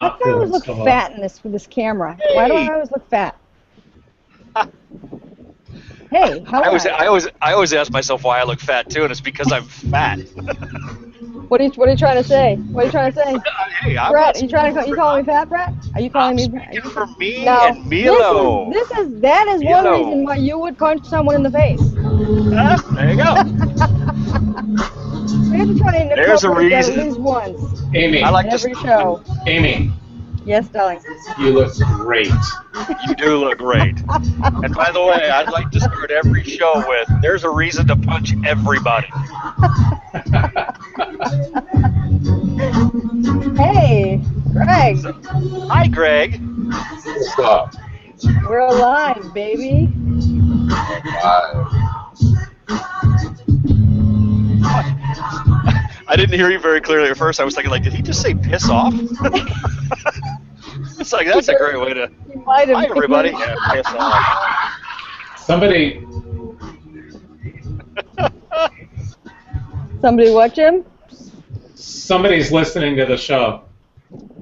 How not do I always feeling look so well. fat in this camera? Why do I always look fat? Hey, how am I always ask myself why I look fat too, and it's because I'm fat. What are you trying to say? What are you trying to say? Hey, I'm Brett, not you calling me fat, Brett? Are you calling I'm me? speaking for me No. and Milo. That is one Milo. reason why you would punch someone in the face. There you go. We have to try and There's a incorporate that at reason. least once Amy, I like in to. every show. Amy, Yes, darling. you look great. You do look great. And by the way, I'd like to start every show with, "There's a reason to punch everybody." Hey, Greg. Hi, Greg. What's up? We're alive, baby. I didn't hear you very clearly at first. I was thinking, like, did he just say "piss off"? It's like that's a great way to. You might have. Hi, everybody. Yeah, piss off. Somebody, Somebody what, Jim? somebody's listening to the show.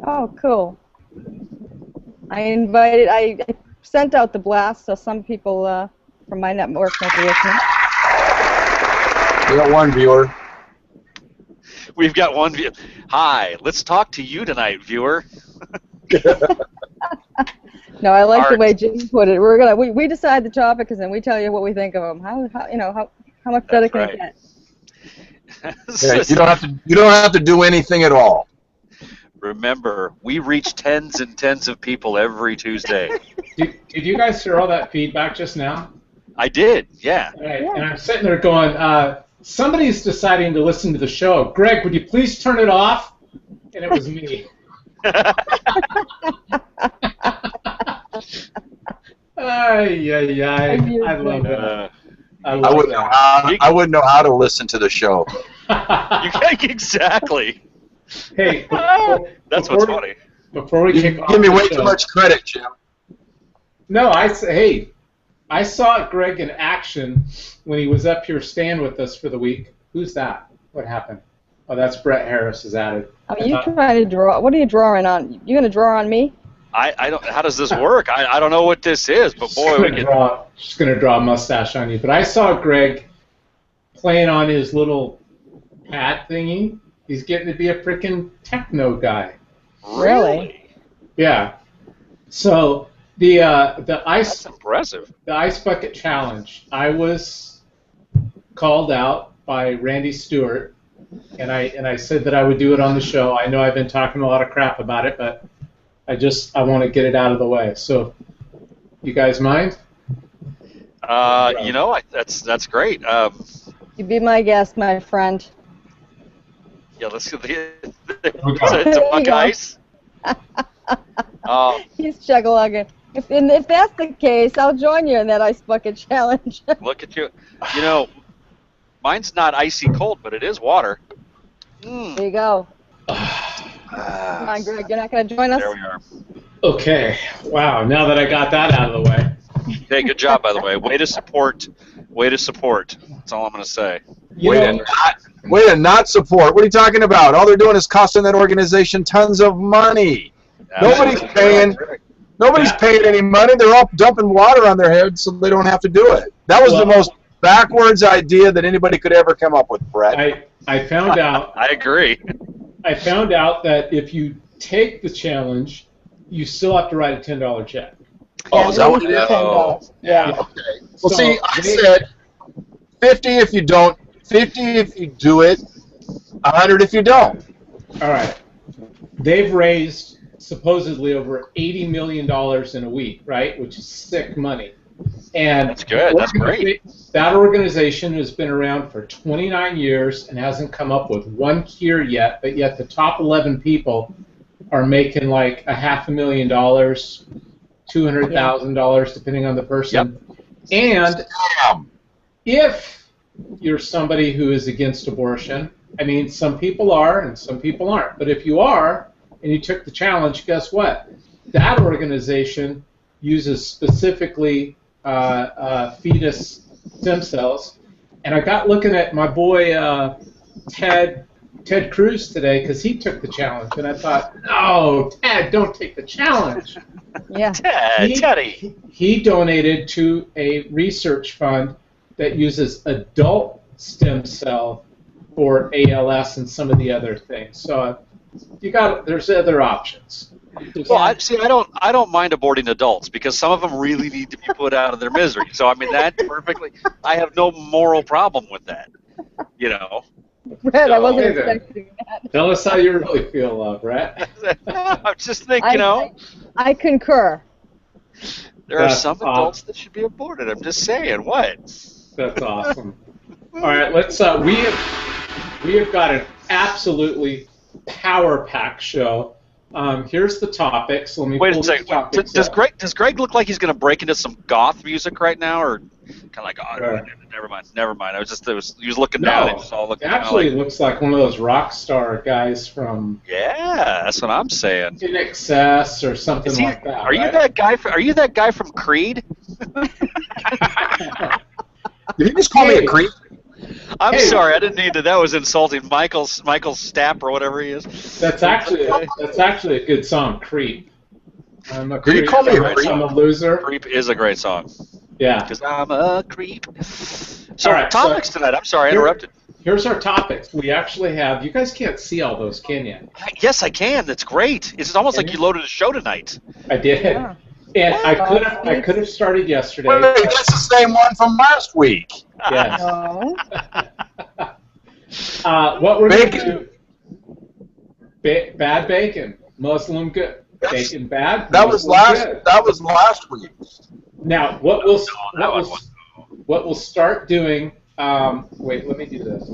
Oh, cool. I sent out the blast, so some people from my network might be listening. We got one viewer. We've got one view. Hi, let's talk to you tonight, viewer. No, I like the Art. way Jim put it. We decide the topic and then we tell you what we think of them. How much better That's can right. it get? Yeah, you don't have to do anything at all. Remember, we reach tens and tens of people every Tuesday. Did you guys hear all that feedback just now? I did, yeah. Right. Yeah. And I'm sitting there going, somebody's deciding to listen to the show. Greg, would you please turn it off? And it was me. Ay, ay, ay. I love it. I wouldn't know how to listen to the show. You can't exactly. Hey, That's what's funny. Before we You kick off give me the way show- too much credit, Jim. No, I saw Greg in action when he was up here staying with us for the week. Who's that? What happened? Oh, that's Brett Harris is added. Are you trying to draw? What are you drawing on? You going to draw on me? I don't. How does this work? I don't know what this is, but boy, we can. Just gonna draw a mustache on you. But I saw Greg playing on his little pad thingy. He's getting to be a freaking techno guy. Really? Yeah. So the ice That's impressive. the ice bucket challenge. I was called out by Randy Stewart, and I said that I would do it on the show. I know I've been talking a lot of crap about it, but I want to get it out of the way. So, you guys mind? That's great. You be my guest, my friend. Yeah, let's get Okay. it's a buck There you ice. He's chug-a-lugging. If that's the case, I'll join you in that ice bucket challenge. Look at you. You know, mine's not icy cold, but it is water. There you go. Come on, Greg, you're not going to join us? There we are. Okay. Wow. Now that I got that out of the way. Hey, good job, by the way. Way to support. That's all I'm going to say. Way to not support. What are you talking about? All they're doing is costing that organization tons of money. Nobody's paying. Nobody's paying any money. They're all dumping water on their heads so they don't have to do it. That was the most backwards idea that anybody could ever come up with, Brett. I found out. I agree. I found out that if you take the challenge, you still have to write a $10 check. Oh, is that what it is? $10. Yeah. Okay. Well, So see, I they- said 50 if you don't, 50 if you do it, 100 if you don't. All right. They've raised supposedly over $80 million in a week, right? Which is sick money. And That's good. That's great. That organization has been around for 29 years and hasn't come up with one cure yet, but yet the top 11 people are making like $500,000, $200,000, depending on the person. And if you're somebody who is against abortion, I mean, some people are and some people aren't, but if you are and you took the challenge, guess what? That organization uses specifically fetus stem cells. And I got looking at my boy Ted Ted Cruz today because he took the challenge, and I thought, no, Ted, don't take the challenge. Yeah. Teddy. He donated to a research fund that uses adult stem cell for ALS and some of the other things. So there's other options. Well, I don't mind aborting adults because some of them really need to be put out of their misery. So I mean that perfectly. I have no moral problem with that. You know. Brett, I wasn't Hey there. expecting that. Tell us how you really feel, Brett. I just think you know I concur. there are That's some adults that should be aborted. I'm just saying. What? That's awesome. All right, let's. We have got an absolutely power-packed show. Here's the topics. Let me Wait pull a second. these topics Does up. Greg look like he's going to break into some goth music right now, or kind of like, oh, Sure. never mind. He was looking down. No, And just all it looking actually down like, looks like one of those rock star guys from yeah, that's what I'm saying. In Excess or something Is he, like that. are you right? that guy? Are you that guy from Creed? Did he just call me a creep? I'm Hey. sorry, I didn't mean to. That was insulting. Michael Stapp or whatever he is. That's actually a good song, Creep. I'm a Did you creep. call me a creep? I'm a loser. Creep is a great song. Yeah. Because I'm a creep. So All right, topics tonight. I'm sorry, I Here- interrupted. Here's our topics. We actually have. You guys can't see all those, can you? Yes, I can. That's great. It's almost like you loaded a show tonight. I did. Yeah. And I could have started yesterday. Wait, that's the same one from last week. Yes. No. What we're going to Bacon. do? Bad bacon, Muslim good. Yes. Bacon bad. That was Muslim last. good. That was last week. Now what we'll start doing. Wait, let me do this.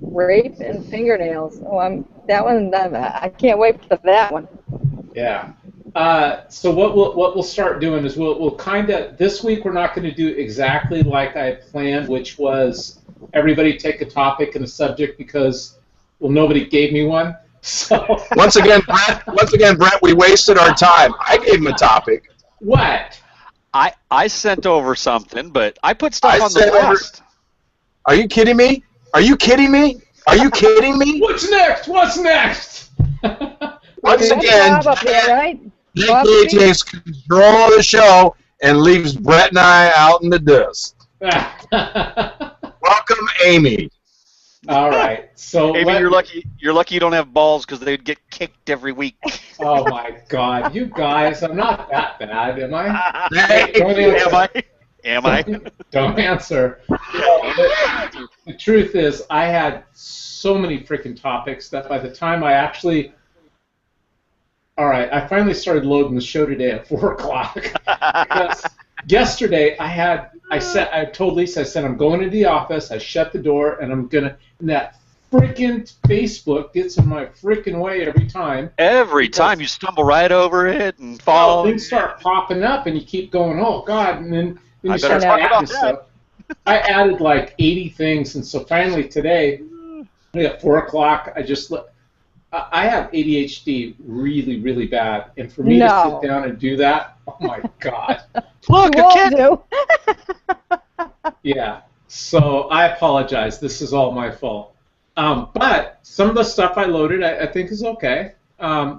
Rape and fingernails. Oh, that one. I can't wait for that one. Yeah. So what we'll start doing is we'll kind of this week we're not going to do exactly like I had planned, which was everybody take a topic and a subject because nobody gave me one. So Once again, Brent, we wasted our time. I gave him a topic. what? I sent over something, but I put stuff I on the sent over- list. Are you kidding me? Are you kidding me? Are you kidding me? What's next? What's next? Once That's again, Bob up there, right? Jake Bob takes control of the show and leaves Brett and I out in the dust. Welcome, Amy. All right. So Maybe you're lucky you don't have balls because they'd get kicked every week. Oh my God, you guys! I'm not that bad, am I? Am I? Don't answer. The truth is, I had so many freaking topics that by the time I actually, all right, I finally started loading the show today at 4 o'clock because yesterday I told Lisa, I said I'm going to the office. I shut the door and and that freaking Facebook gets in my freaking way every time. Every time you stumble right over it and fall. Things start popping up and you keep going, oh God, and then you I start better talk adding about stuff. I added like 80 things, and so finally today, at 4 o'clock, I have ADHD really, really bad, and for me to sit down and do that, oh my God. Look, You a won't kid. do. Yeah, so I apologize. This is all my fault. But some of the stuff I loaded, I think is okay.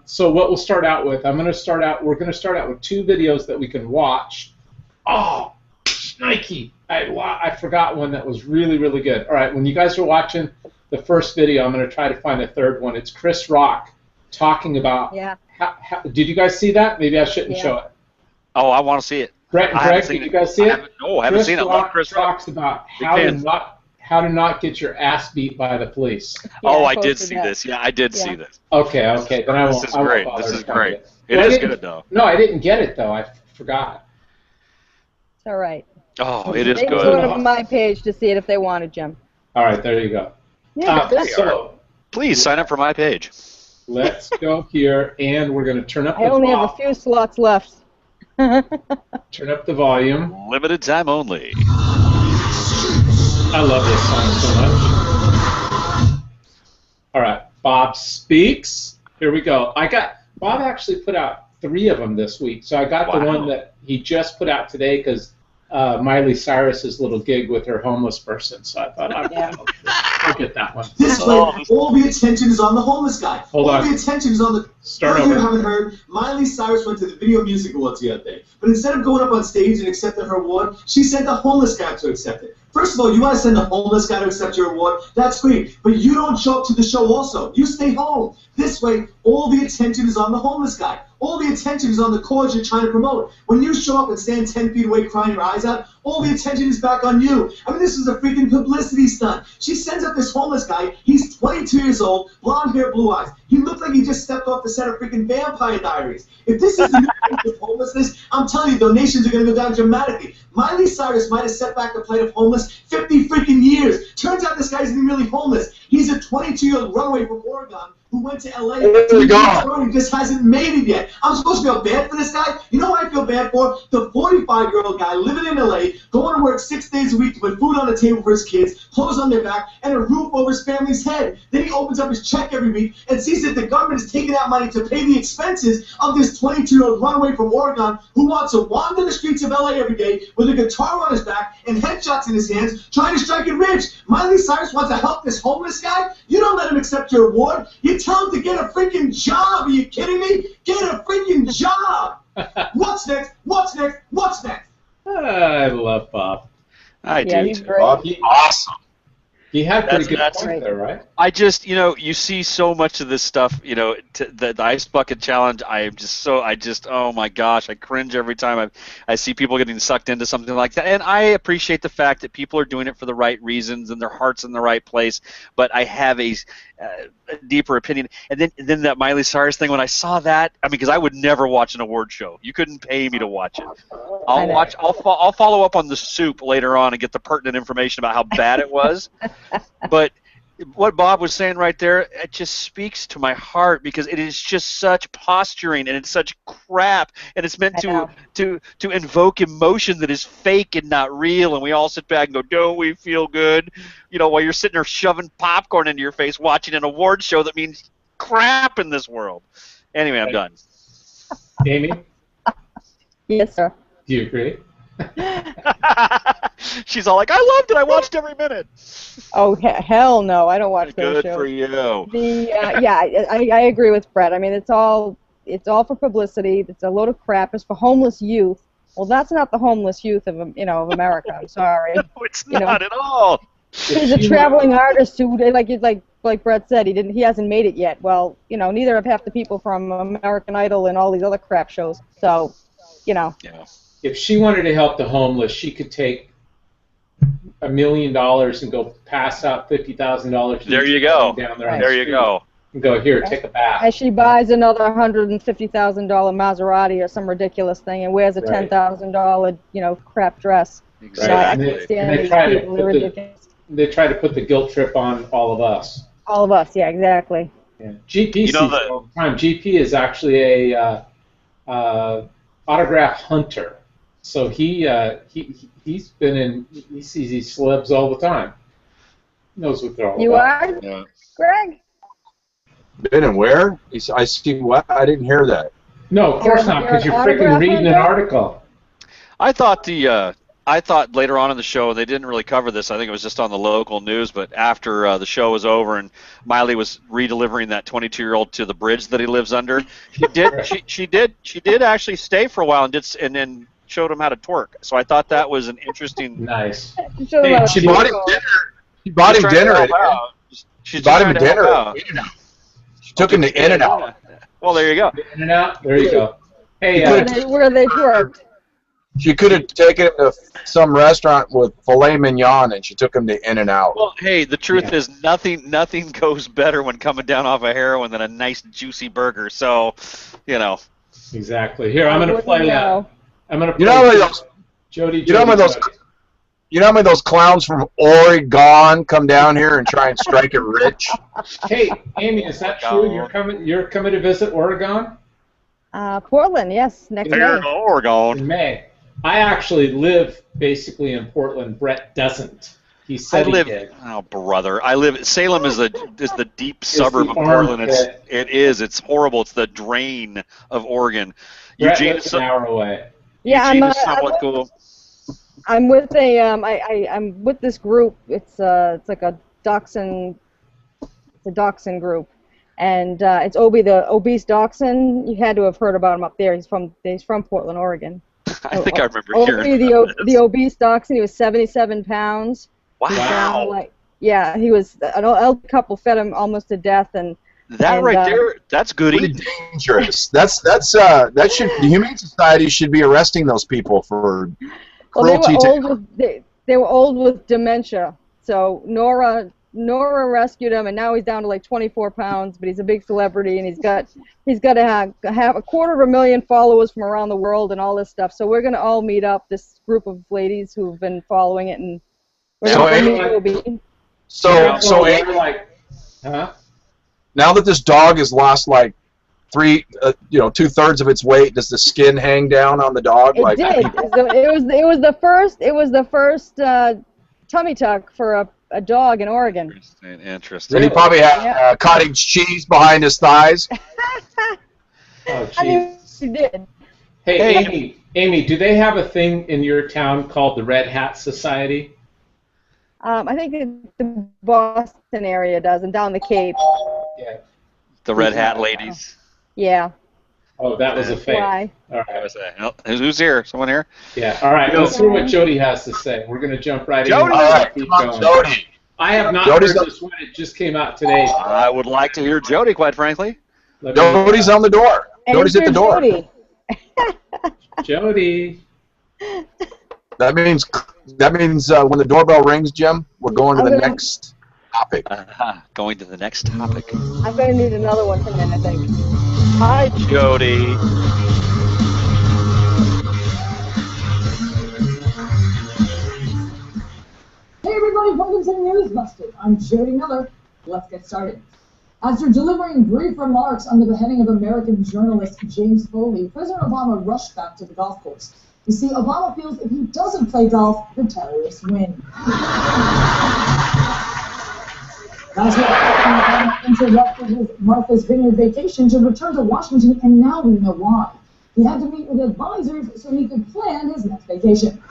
So what we'll start out with, we're going to start out with 2 videos that we can watch. Oh, Nike! I forgot one that was really, really good. All right, when you guys are watching the first video, I'm going to try to find a third one. It's Chris Rock talking about. Yeah. Did you guys see that? Maybe I shouldn't show it. Oh, I want to see it. Brett and I haven't Greg, seen did it. you guys see it? I haven't seen it. I love Chris Rock. talks about Big how fan. to not get your ass beat by the police. Oh, Yeah, I did posted see this. this. Yeah, I did see this. Okay, then I won't. This is I won't great. bother This to is find great. It It Well, I is didn't- good, though. No, I didn't get it though. I forgot. It's all right. Oh, it is They can good. go to my page to see it if they wanted, Jim. All right, there you go. Yeah. there you So Please sign up for my page. let's go here, and we're going to turn up I only have a few slots left. turn up the volume. Limited time only. I love this song so much. All right, Bob Speaks. Here we go. Bob actually put out 3 of them this week, so I got the Wow. one that he just put out today because Miley Cyrus's little gig with her homeless person, so I thought I'll get that one. This way, all the attention is on the homeless guy. Hold all on. the attention is on the... Start Those over. who haven't heard, Miley Cyrus went to the Video Music Awards the other day. But instead of going up on stage and accepting her award, she sent the homeless guy to accept it. First of all, you want to send the homeless guy to accept your award, that's great. But you don't show up to the show also. You stay home. This way, all the attention is on the homeless guy. All the attention is on the cause you're trying to promote. When you show up and stand 10 feet away crying your eyes out, all the attention is back on you. I mean, this is a freaking publicity stunt. She sends up this homeless guy. He's 22 years old, blonde hair, blue eyes. He looked like he just stepped off the set of freaking Vampire Diaries. If this is the new face of homelessness, I'm telling you, donations are going to go down dramatically. Miley Cyrus might have set back the plight of homeless 50 freaking years. Turns out this guy isn't really homeless. He's a 22-year-old runaway from Oregon who went to LA. He just hasn't made it yet. I'm supposed to feel bad for this guy? You know what I feel bad for? The 45-year-old guy living in LA, going to work 6 days a week to put food on the table for his kids, clothes on their back, and a roof over his family's head. Then he opens up his check every week and sees that the government is taking out money to pay the expenses of this 22-year-old runaway from Oregon who wants to wander the streets of LA every day with a guitar on his back and headshots in his hands, trying to strike it rich. Miley Cyrus wants to help this homeless guy? You don't let him accept your award. You tell him to get a freaking job. Are you kidding me? Get a freaking job. What's next? What's next? What's next? I love Bob. I Yeah, do he's too. great. Bob, awesome. He had pretty good That's point there, right? I just, you see so much of this stuff, the ice bucket challenge. Oh my gosh, I cringe every time I see people getting sucked into something like that. And I appreciate the fact that people are doing it for the right reasons and their heart's in the right place. But I have a deeper opinion. And then that Miley Cyrus thing, when I saw that, because I would never watch an award show. You couldn't pay me to watch it. I'll follow up on The Soup later on and get the pertinent information about how bad it was. But what Bob was saying right there, it just speaks to my heart because it is just such posturing and it's such crap and it's meant to invoke emotion that is fake and not real, and we all sit back and go, don't we feel good? While you're sitting there shoving popcorn into your face watching an award show that means crap in this world. Anyway, I'm done. Amy, Yes, sir. do you agree? She's all like, I loved it. I watched every minute. Oh, hell no. I don't watch those Good shows. for you. I agree with Brett. I mean, it's all for publicity. It's a load of crap. It's for homeless youth. Well, that's not the homeless youth of America. I'm sorry. No, it's not at all. He's a traveling artist who, like Brett said, he hasn't made it yet. Well, neither have half the people from American Idol and all these other crap shows. So, Yeah. If she wanted to help the homeless, she could take $1 million and go pass out $50,000. There you go. Down there on There the you street go. And go, here, take a bath. as she buys another $150,000 Maserati or some ridiculous thing and wears a Right. $10,000, crap dress. Exactly. I And can't stand they these try to people. They're put the- ridiculous. They try to put the guilt trip on all of us. All of us, yeah, exactly. Yeah. GP You know sees it all the time. GP is actually a autograph hunter. So he sees these celebs all the time. He knows what they're all You about. are, Yeah. Greg? Been and where? I see what? I didn't hear that. No, of course not, because you're You're an freaking autograph reading an hunter? article. I thought later on in the show, they didn't really cover this. I think it was just on the local news. But after the show was over and Miley was redelivering that 22-year-old to the bridge that he lives under, she did actually stay for a while and then showed him how to twerk. So I thought that was an interesting. Nice. Show them Hey, how to she do Bought it. him dinner. She bought him She's trying to dinner. help out. She's Bought him trying to help dinner. out. She took him to In-N-Out. Well, there you go. In and out. There you go. Hey, Where they twerked. She could have taken him to some restaurant with filet mignon, and she took him to In-N-Out. Well, hey, the truth is nothing goes better when coming down off of heroin than a nice juicy burger. So, exactly. Here, I'm going to play that. I'm going to play You know how many of those? Jody. You know how many of those? You know how many of those clowns from Oregon come down here and try and strike it rich? Hey, Amy, is that true? You're coming to visit Oregon Portland, yes, next there May. in Oregon. in May. I actually live basically in Portland. Brett doesn't. He said he did. Oh, brother! Salem is the deep suburb the of Portland. armpit. It's horrible. It's the drain of Oregon. Brett Eugene lives is an hour away. Yeah, Eugene I'm is somewhat cool. I'm with a I'm with this group. It's like a dachshund. It's a dachshund group, and it's Obi the obese dachshund. You had to have heard about him up there. He's from Portland, Oregon. I think I remember Obi hearing the about this. the obese dachshund. He was 77 pounds. Wow. Yeah, he was an elder couple fed him almost to death, and That right there, that's Pretty goody. dangerous. That should the Humane Society should be arresting those people for cruelty they were old with dementia. So Nora rescued him, and now he's down to like 24 pounds. But he's a big celebrity, and he's got to have 250,000 followers from around the world and all this stuff. So we're gonna all meet up, this group of ladies who've been following it, and we're gonna meet Obi. So Amy, like, huh? now that this dog has lost like 2/3 of its weight, does the skin hang down on the dog? It did. It was the first tummy tuck for a dog in Oregon. Interesting. And he probably had cottage cheese behind his thighs. Oh, I mean, jeez. she did. Hey, Amy, do they have a thing in your town called the Red Hat Society? I think the Boston area does, and down the Cape. Yeah. The Red Hat ladies. Yeah. Oh, that was a fake. Why? All right. Oh, who's here? Someone here? Yeah. All right. Let's hear what Jody has to say. We're going to jump right Jody! in. All right, Keep come on, going. Jody. I have not Jody's heard this one. It just came out today. I would like to hear Jody, quite frankly. Jody's on the door. Jody's at the door. Jody. Jody. That means when the doorbell rings, Jim, we're going to the next topic. Going to the next topic. I'm going to need another one from then, I think. Hi, Jody. Hey everybody, welcome to News Busted. I'm Jody Miller. Let's get started. After delivering brief remarks on the beheading of American journalist James Foley, President Obama rushed back to the golf course. You see, Obama feels if he doesn't play golf, the terrorists win. Last week, Obama interrupted his Martha's Vineyard vacation to return to Washington, and now we know why. He had to meet with advisors so he could plan his next vacation.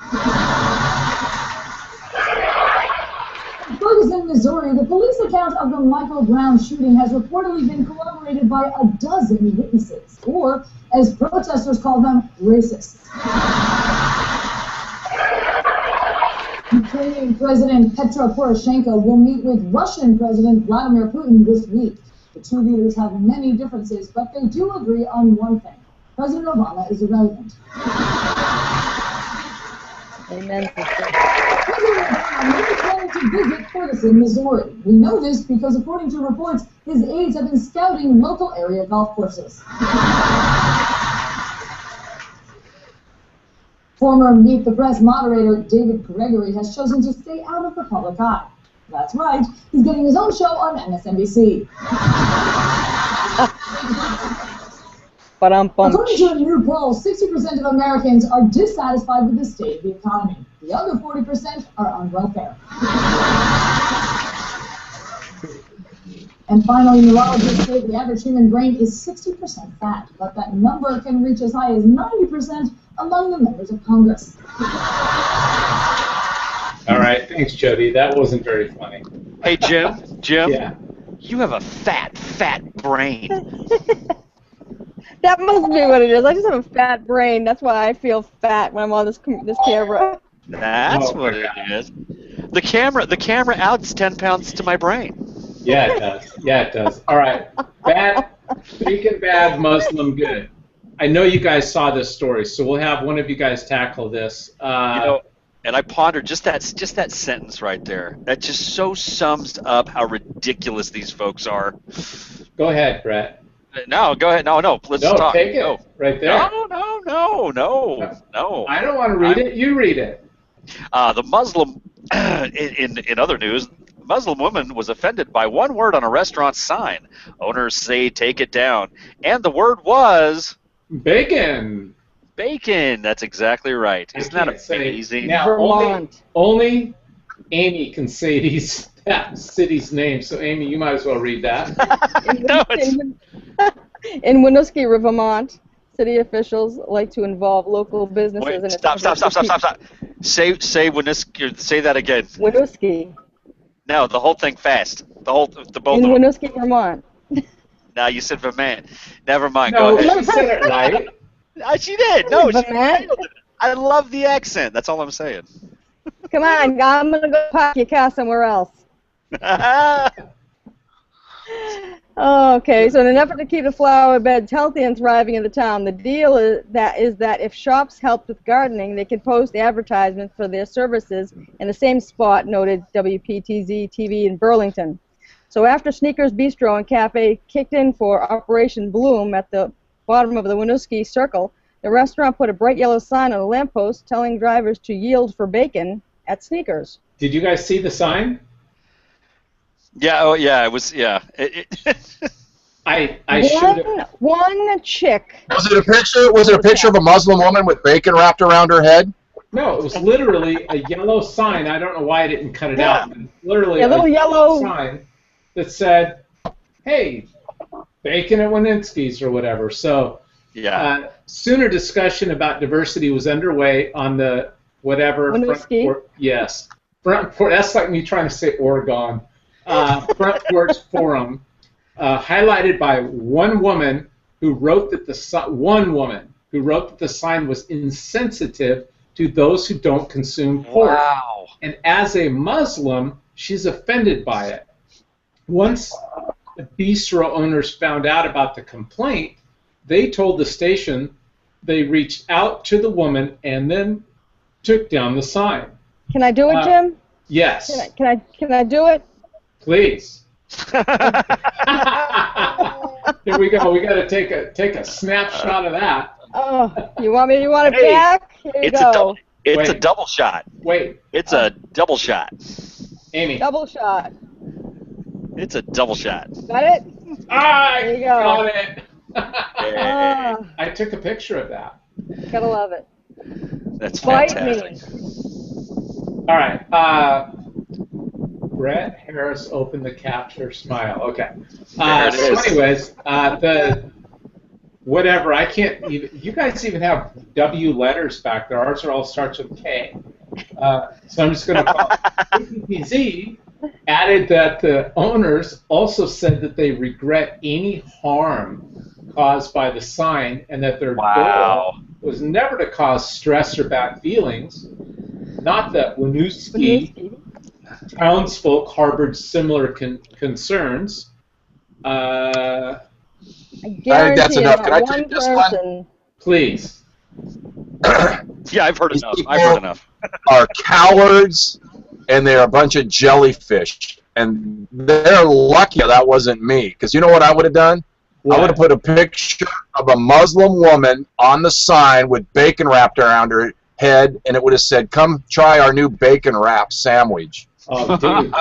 In Ferguson, Missouri, the police account of the Michael Brown shooting has reportedly been corroborated by a dozen witnesses, or, as protesters call them, racists. Ukrainian President Petro Poroshenko will meet with Russian President Vladimir Putin this week. The two leaders have many differences, but they do agree on one thing. President Obama is irrelevant. Amen. President Obama may be planning to visit Ferguson, Missouri. We know this because, according to reports, his aides have been scouting local area golf courses. Former Meet the Press moderator David Gregory has chosen to stay out of the public eye. That's right, he's getting his own show on MSNBC. According to a new poll, 60% of Americans are dissatisfied with the state of the economy. The other 40% are on welfare. And finally, neurologists say the average human brain is 60% fat, but that number can reach as high as 90% among the members of Congress. All right. Thanks, Jody. That wasn't very funny. Hey, Jim. Yeah. You have a fat brain. That must be what it is. I just have a fat brain. That's why I feel fat when I'm on this camera. That's what it is. The camera adds 10 pounds to my brain. Yeah, it does. Yeah, it does. All right. Bacon bad, Muslim good. I know you guys saw this story, so we'll have one of you guys tackle this. And I pondered just that sentence right there. That just so sums up how ridiculous these folks are. Go ahead, Brett. No, go ahead. No, let's talk. Take it. Right there. No. I don't want to read it. You read it. The Muslim, in other news, Muslim woman was offended by one word on a restaurant sign. Owners say take it down. And the word was... Bacon. Bacon. That's exactly right. Isn't that amazing? Now, only Amy can say that city's name, so Amy, you might as well read that. In Winooski, Vermont, city officials like to involve local businesses Wait, in stop. Say Winooski. Say that again. Winooski. No, the whole thing fast. The both In of them. Winooski, Vermont. Now you said Vermont. Never mind. No, Go ahead. she said it right. She did. No, she Vermont. nailed it. I love the accent. That's all I'm saying. Come on, I'm gonna go park your car somewhere else. Okay, so in an effort to keep the flower beds healthy and thriving in the town, the deal is that if shops helped with gardening, they can post advertisements for their services in the same spot, noted WPTZ TV in Burlington. So after Sneakers Bistro and Cafe kicked in for Operation Bloom at the bottom of the Winooski Circle, the restaurant put a bright yellow sign on a lamppost telling drivers to yield for bacon at Sneakers. Did you guys see the sign? Yeah. Oh, yeah. It was. Yeah. I should have. One chick. Was it a picture? Was it a picture of a Muslim woman with bacon wrapped around her head? No, it was literally a yellow sign. I don't know why I didn't cut it out. Literally A little yellow sign that said, "Hey, bacon at Winooski's" or whatever. So, Yeah. sooner discussion about diversity was underway on the whatever Winooski? yes, front porch. That's like me trying to say Oregon. Front porch forum, highlighted by one woman who wrote that the sign was insensitive to those who don't consume pork. Wow. And as a Muslim, she's offended by it. Once the bistro owners found out about the complaint, they told the station they reached out to the woman and then took down the sign. Can I do it, Jim? Yes. Can I do it? Please. Here we go. We got to take a snapshot of that. Oh, you want it Hey, back? Here you It's go. a Wait. double shot. Wait, It's a double shot. Amy. Double shot. It's a double shot. Got it? I There you go. got it. Ah, I took a picture of that. gotta love it. That's Bite fantastic. me. All right. Brett Harris opened the capture. Smile. Okay. There it So is. anyways, the whatever. I can't even. You guys even have W letters back there. Ours are all starts with K. So I'm just going to call APPZ added that the owners also said that they regret any harm caused by the sign and that their Wow. goal was never to cause stress or bad feelings. Not that Winooski townsfolk harbored similar concerns. I think guarantee that's you enough. not Can I one take this one? person. Please. Yeah, I've heard These enough. people I've heard enough. are cowards, and they're a bunch of jellyfish. And they're lucky that wasn't me, because you know what I would have done? I would have put a picture of a Muslim woman on the sign with bacon wrapped around her head, and it would have said, "Come try our new bacon wrap sandwich." Oh, dude.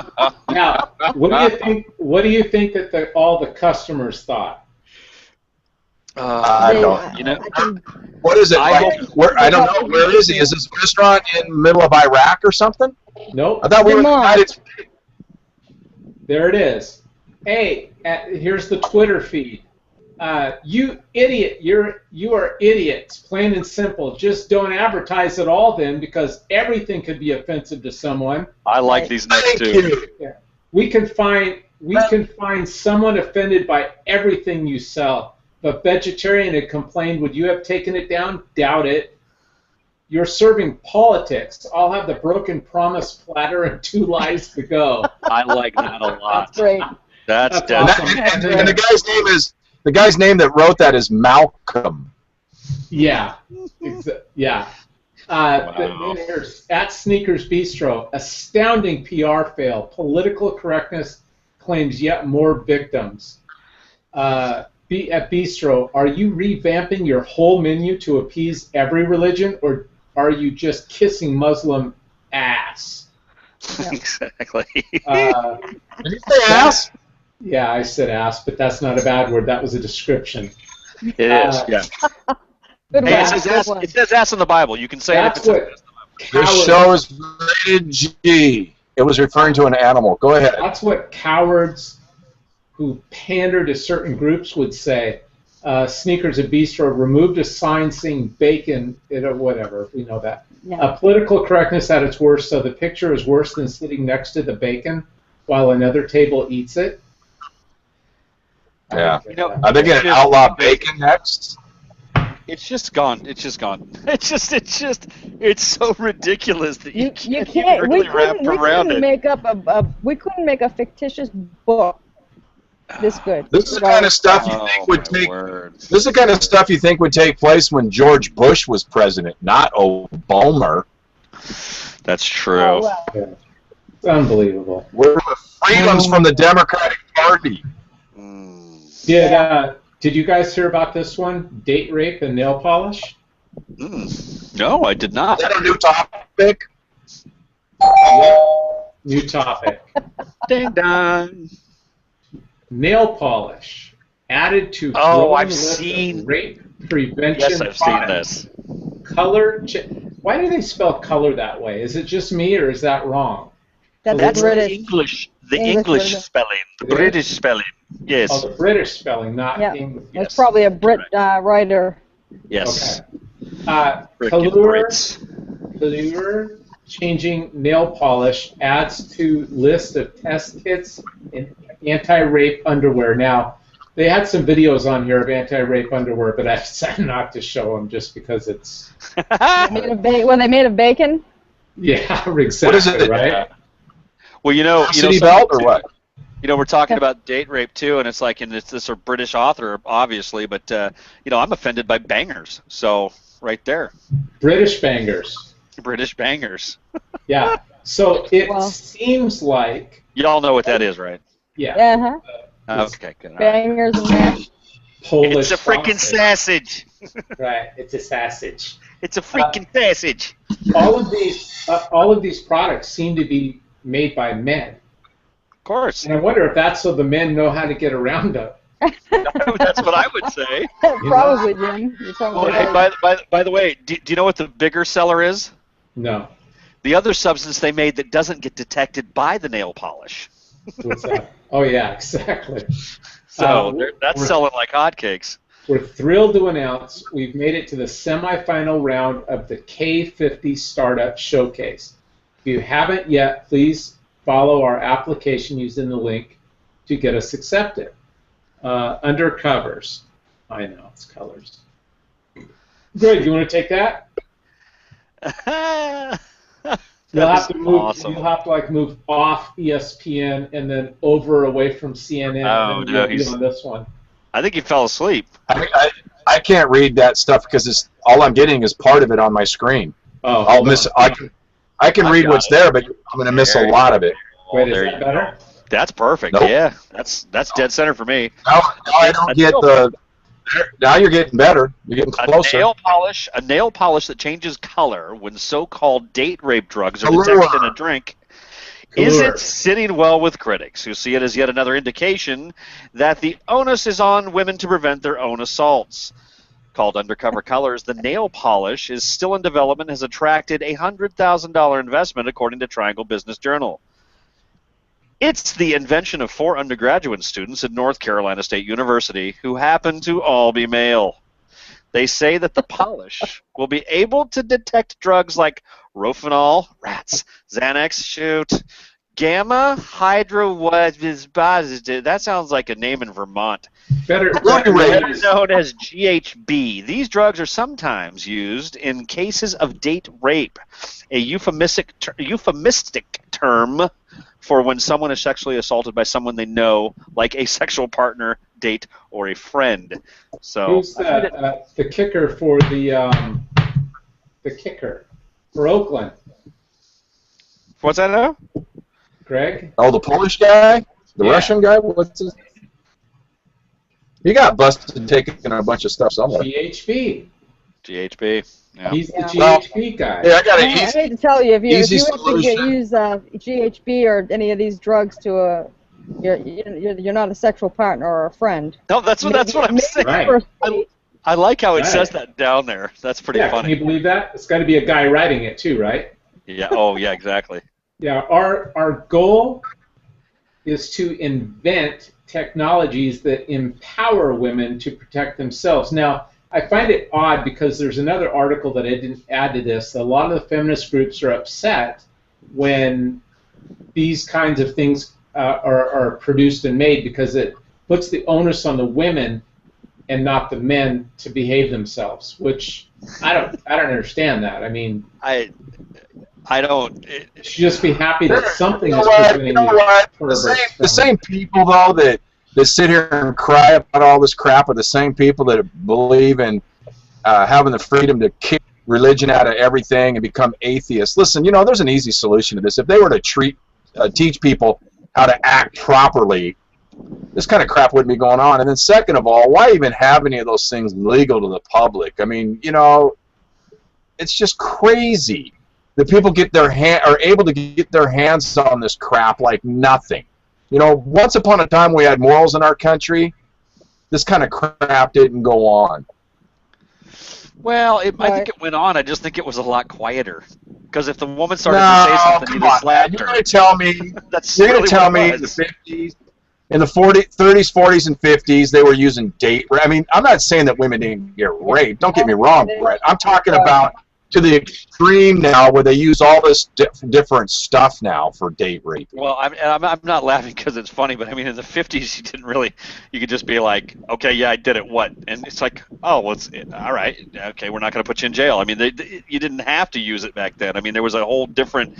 Now, what do you think? What do you think that all the customers thought? I don't. You know, What is it? I Like, where, I don't know. Where is he? Is this restaurant in the middle of Iraq or something? Nope. I thought we were in the Vermont. United States. There it is. Hey, here's the Twitter feed. You idiot! You are idiots, plain and simple. Just don't advertise at all, then, because everything could be offensive to someone. I like these next Thank two. you. We can find someone offended by everything you sell. But vegetarian had complained, would you have taken it down? Doubt it. You're serving politics. I'll have the broken promise platter and 2 lives to go. I like that a lot. That's great. That's That's And, definitely. and the guy's name that wrote that is Malcolm. Yeah. Yeah. Wow. Then there's at Sneakers Bistro, astounding PR fail. Political correctness claims yet more victims. At Bistro, are you revamping your whole menu to appease every religion, or are you just kissing Muslim ass? Exactly. Did you say ass? Yeah, I said ass, but that's not a bad word. That was a description. It is. Yeah. Good Hey, one. it says Good ass. one. It says ass in the Bible. You can say it if That's it what This show is rated G. It was referring to an animal. Go ahead. That's what cowards who pander to certain groups would say. Sneakers and Bistro removed a sign saying bacon, whatever, we know that. Yeah. Political correctness at its worst, so the picture is worse than sitting next to the bacon while another table eats it. Yeah. You know, Are they going to outlaw bacon next? it's just gone. It's just gone. It's so ridiculous that you You can't, can't. even We really wrap couldn't around it. make up we couldn't make a fictitious book this good. This is the kind of stuff you think would my take. word. This is the kind of stuff you think would take place when George Bush was president, not Obama. That's true. Oh, well. Yeah. It's unbelievable. We're the freedoms from the Democratic Party. Did you guys hear about this one? Date rape and nail polish? No, I did not. Is that a new topic? New topic. Ding dong. Nail polish added to Oh, growing I've list of seen- rape prevention Yes, I've seen products. this. Why do they spell color that way? Is it just me or is that wrong? That's That's the British. English English version. spelling, the It is? British spelling. Yes, Oh, the British spelling, not Yeah. English. It's probably a Brit writer. yes. Okay. Frickin' Color Brits. changing nail polish adds to list of test kits in anti-rape underwear. Now, they had some videos on here of anti-rape underwear, but I decided not to show them just because it's When they made of bacon. exactly What is it? right. Well, City belt or what? We're talking about date rape too, and it's like, and it's this British author, obviously, but I'm offended by bangers. So right there, British bangers. British bangers. Yeah. So it Well- seems like Y'all know what that is, right? Uh-huh. Okay, good. All right. Bangers and mash. Polish. It's a freaking sausage. Right. It's a sausage. It's a freaking sausage. All of these products seem to be made by men. Of course. And I wonder if that's so the men know how to get around it. That's what I would say. Probably, Jim. You're probably Hey, right. by the way, do you know what the bigger seller is? No. The other substance they made that doesn't get detected by the nail polish. What's that? Oh, yeah, exactly. So that's we're- selling like hotcakes. We're thrilled to announce we've made it to the semifinal round of the K50 Startup Showcase. If you haven't yet, please follow our application using the link to get us accepted. Under covers. I know, it's colors. Greg, you want to take that? You'll have to move. Awesome. You'll have to move off ESPN and then over away from CNN. Oh, and no, you'll be he's- on this one. I think he fell asleep. I can't read that stuff because all I'm getting is part of it on my screen. Oh, I'll miss. I can read got what's it. there, but I'm going to miss a There you lot of it. Wait, is There that you better? That's perfect. Nope. Yeah, that's dead center for me. Now I don't get the. Now you're getting better. You're getting closer. A nail polish that changes color when so-called date rape drugs are Allure. detected in a drink Allure. isn't sitting well with critics, who see it as yet another indication that the onus is on women to prevent their own assaults. Called Undercover Colors, the nail polish is still in development, has attracted a $100,000 investment, according to Triangle Business Journal. It's the invention of 4 undergraduate students at North Carolina State University who happen to all be male. They say that the polish will be able to detect drugs like Rofinol, rats, Xanax, gamma hydroxyzide. That sounds like a name in Vermont. Better Known as GHB. These drugs are sometimes used in cases of date rape, a euphemistic term for when someone is sexually assaulted by someone they know, like a sexual partner, date, or a friend. So Who's the kicker for the kicker for Oakland? what's that now? Greg? Oh, the Polish guy, the Yeah. Russian guy. What's his? He got busted taking a bunch of stuff somewhere. GHB. GHB. Yeah. He's the Yeah. GHB guy. Yeah, I got I an easy. hate to tell you, if you easy have to solution. use GHB or any of these drugs to you're not a sexual partner or a friend. No, that's what I'm saying. Right. First, I like how it Right. says that down there. That's pretty Yeah, can funny. you believe that? It's got to be a guy writing it too, right? Yeah. Oh, yeah. Exactly. Yeah. Our goal is to invent technologies that empower women to protect themselves. Now, I find it odd because there's another article that I didn't add to this. A lot of the feminist groups are upset when these kinds of things are produced and made because it puts the onus on the women and not the men to behave themselves, which I don't understand that. I mean, I don't. You should just be happy that something You know is what? preventing You know you what? from The same people, though, that sit here and cry about all this crap are the same people that believe in having the freedom to kick religion out of everything and become atheists. Listen, you know, there's an easy solution to this. If they were to teach people how to act properly, this kind of crap wouldn't be going on. And then second of all, why even have any of those things legal to the public? I mean, you know, it's just crazy that people are able to get their hands on this crap like nothing. You know, once upon a time we had morals in our country. This kind of crap didn't go on. Well, I think it went on. I just think it was a lot quieter. Because if the woman started to say something, you just slapped her. You're going to tell me? That's You're going really to tell what it me in the was. 50s, in the 30s, 40s, and 50s they were using date? I mean, I'm not saying that women didn't get raped. Don't get me wrong, Brett. I'm talking about to the extreme now where they use all this different stuff now for date raping. Well, I'm not laughing because it's funny, but I mean, in the 50s, you didn't really, you could just be like, okay, yeah, I did it, what? And it's like, oh, well, all right, okay, we're not going to put you in jail. I mean, you didn't have to use it back then. I mean, there was a whole different,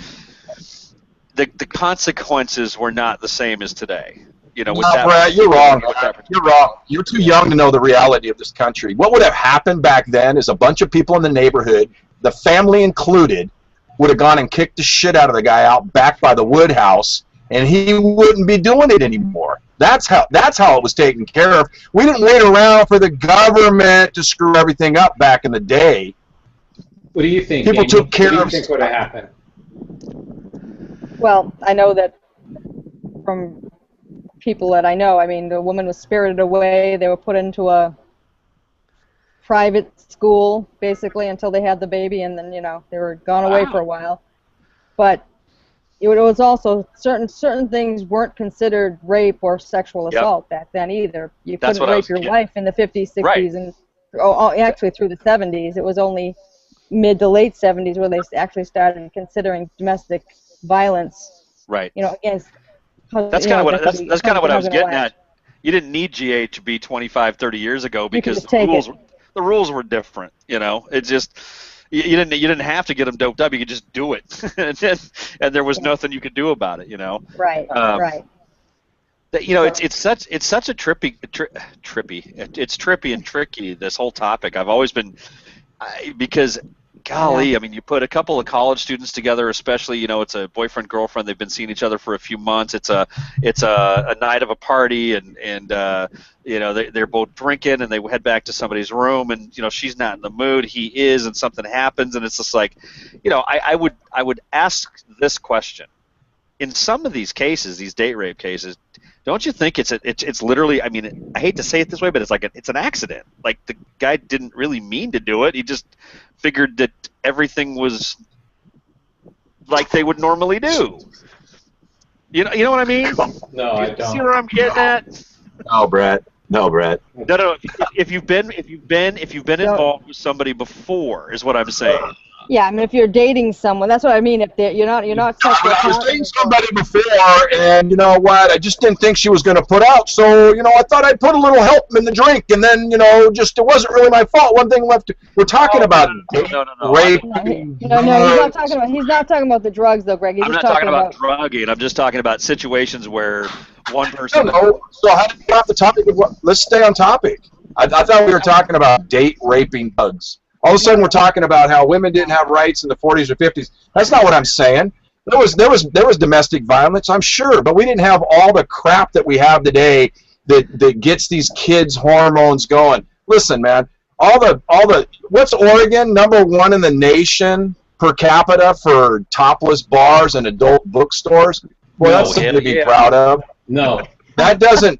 the consequences were not the same as today. You know, with that, Brett, you're wrong. You're wrong. You're too young to know the reality of this country. What would have happened back then is a bunch of people in the neighborhood, the family included, would have gone and kicked the shit out of the guy out back by the wood house, and he wouldn't be doing it anymore. That's how it was taken care of. We didn't wait around for the government to screw everything up back in the day. What do you think? People Amy? took care What do you of think would have happened? Well, I know that from people that I know. I mean, the woman was spirited away. They were put into a private school, basically, until they had the baby, and then, you know, they were gone away for a while. But it was also certain things weren't considered rape or sexual assault back then either. You couldn't rape your wife in the 50s, 60s, and actually through the 70s. It was only mid to late 70s where they actually started considering domestic violence. Right. You know, against. That's kind of what I was getting at. You didn't need GHB 25, 30 years ago because the rules were different. You know, it just you didn't have to get them doped up. You could just do it, and there was nothing you could do about it. You know. Right. Right. You know, it's such a trippy. It's trippy and tricky. This whole topic. I've always been because. Golly, I mean, you put a couple of college students together, especially, you know, it's a boyfriend girlfriend. They've been seeing each other for a few months. It's a night of a party, and you know, they're both drinking, and they head back to somebody's room, and you know, she's not in the mood, he is, and something happens, and it's just like, you know, I would ask this question: in some of these cases, these date rape cases, don't you think it's literally? I mean, I hate to say it this way, but it's like it's an accident. Like the guy didn't really mean to do it. He just figured that everything was like they would normally do. You know what I mean? No, I don't. See where I'm getting at? No, Brett. No. If you've been involved with somebody before, is what I'm saying. Yeah, I mean, if you're dating someone, that's what I mean. If you're not I was dating somebody before, and you know what? I just didn't think she was going to put out, so you know, I thought I'd put a little help in the drink, and then you know, just it wasn't really my fault. One thing left. We're talking about rape. No, he's not talking about the drugs, though, Greg. I'm not talking about drugging. I'm just talking about situations where one person. No. So how did we get off the topic? Let's stay on topic. I thought we were talking about date raping thugs. All of a sudden, we're talking about how women didn't have rights in the 40s or 50s. That's not what I'm saying. There was domestic violence, I'm sure, but we didn't have all the crap that we have today that gets these kids' hormones going. Listen, man, what's Oregon #1 in the nation per capita for topless bars and adult bookstores? Well, that's something to be proud of. No, that doesn't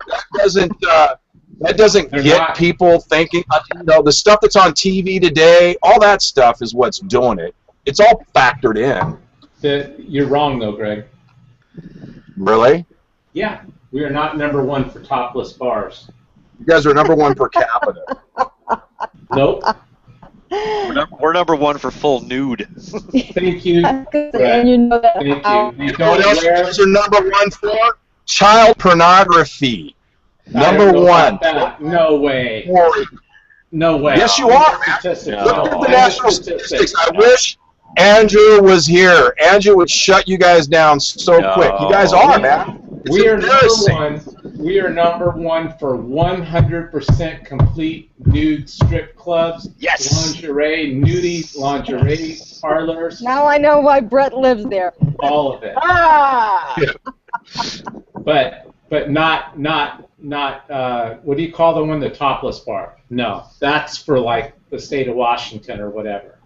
get people thinking. You know, the stuff that's on TV today, all that stuff is what's doing it. It's all factored in. You're wrong, though, Greg. Really? Yeah. We are not number one for topless bars. You guys are number one per capita. Nope. We're number one for full nude. Thank you. And you know that. Thank you. You You know what don't else you wear. guys are number one for? Child pornography. I Number don't know one. about that. No way. No way. Yes, you are, man. Statistics. No. Look at the No. national statistics. I wish Andrew was here. Andrew would shut you guys down so No. quick. You guys are, man. It's We are number embarrassing. one. We are number one for 100% complete nude strip clubs. Yes. Lingerie, nudie lingerie parlors. Now I know why Brett lives there. All of it. Ah! But not what do you call the one, the topless bar? No, that's for like the state of Washington or whatever.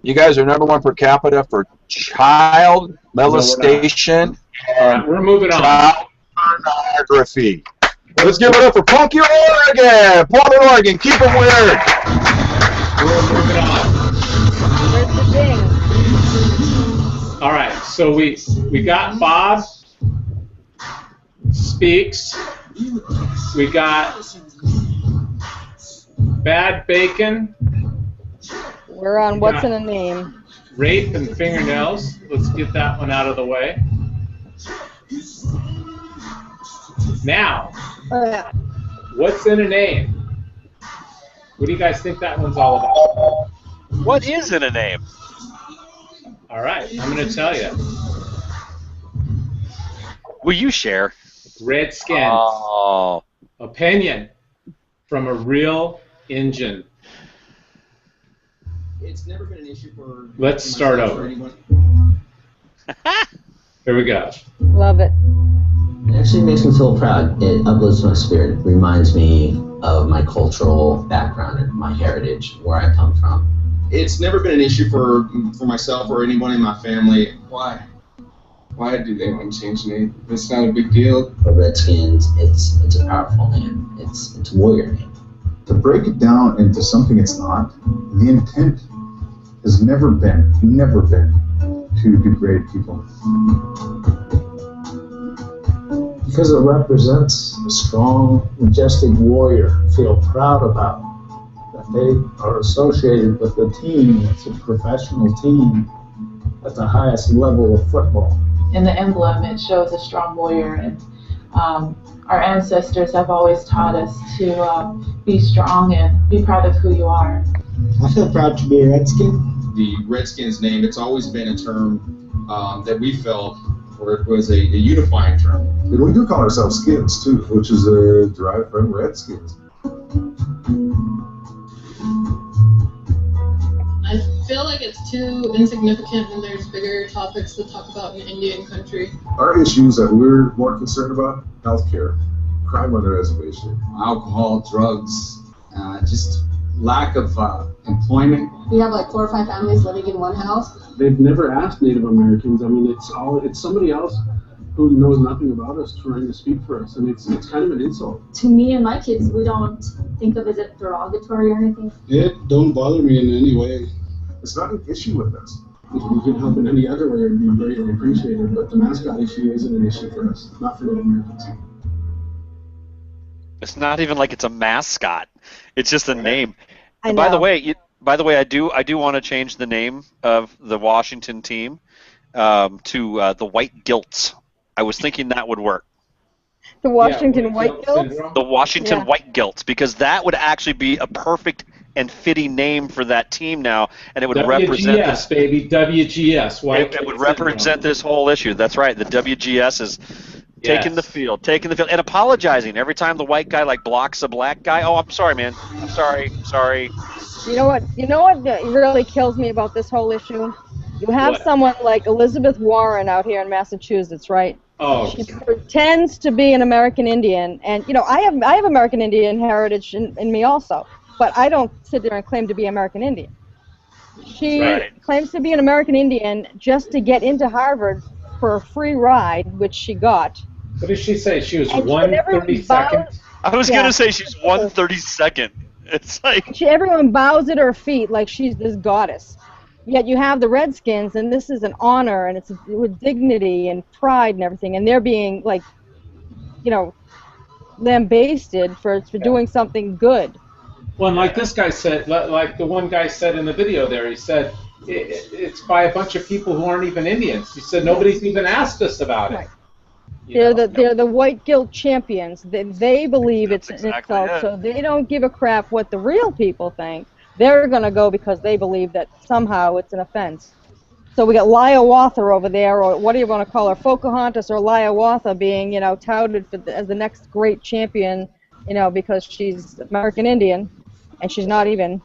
You guys are number one per capita for child molestation All right, we're moving on. child pornography. Let's give it up for Punky, Oregon! Portland, Oregon, keep it weird! We're moving on. Where's the ding? All right, so we got Bob Speaks. We got Bad Bacon, We're on What's in a Name. Rape and Fingernails. Let's get that one out of the way. Now, Oh, yeah. what's in a name? What do you guys think that one's all about? What is in a name? All right, I'm going to tell you. Will you share? Redskins. Oh. Opinion from a real engine. It's never been an issue for. Let's start myself over. or anyone. Here we go. Love it. It actually makes me feel proud. It uplifts my spirit. It reminds me of my cultural background and my heritage, where I come from. It's never been an issue for myself or anyone in my family. Why? Why do they want to change the name? It's not a big deal. The Redskins, it's a powerful name. It's a warrior name. To break it down into something it's not, the intent has never been to degrade people. Because it represents a strong, majestic warrior, feel proud about, that they are associated with a team that's a professional team at the highest level of football. In the emblem, it shows a strong warrior, and our ancestors have always taught us to be strong and be proud of who you are. I feel proud to be a Redskin. The Redskins name, it's always been a term that we felt, or it was a unifying term. And we do call ourselves Skins too, which is derived from Redskins. I feel like it's too insignificant when there's bigger topics to talk about in Indian country. Our issues that we're more concerned about: healthcare, crime on the reservation, Alcohol, drugs, just lack of employment. We have like 4 or 5 families living in one house. They've never asked Native Americans. I mean, it's somebody else who knows nothing about us trying to speak for us, and it's kind of an insult. To me and my kids, we don't think of it as derogatory or anything. It don't bother me in any way. it's not an issue with us. If we could help in any other way, it'd be greatly appreciated. But the mascot issue isn't an issue for us, not for Native Americans. It's not even like it's a mascot. It's just a name. I And by the know. way, I do want to change the name of the Washington team to the White Gilts. I was thinking that would work. The Washington White Gilts? The Washington Yeah. White Gilts, because that would actually be a perfect and fitting name for that team now, and it would represent WGS, baby, WGS. it would represent this whole issue. That's right. The WGS is taking the field, and apologizing every time the white guy like blocks a black guy. Oh, I'm sorry, man. I'm sorry. You know what really kills me about this whole issue? You have What? someone like Elizabeth Warren out here in Massachusetts, right? Oh, She pretends to be an American Indian, and I have American Indian heritage in me also, but I don't sit there and claim to be American Indian. She Right. claims to be an American Indian just to get into Harvard for a free ride, which she got. what did she say? She was And 132nd. I was Yeah. gonna say she's 132nd. It's like Everyone bows at her feet like she's this goddess. Yet you have the Redskins, and this is an honor, and it's with dignity and pride and everything, and they're being like lambasted for doing something good. Well, and like this guy said, like the one guy said in the video there, he said it's by a bunch of people who aren't even Indians. He said nobody's even asked us about it. Right. They're the white guilt champions. They believe it's exactly itself, it. so they don't give a crap what the real people think. They're going to go because they believe that somehow it's an offense. So we got Hiawatha over there, or what do you want to call her, Pocahontas or Hiawatha, being touted as the next great champion, because she's American Indian, and she's not even.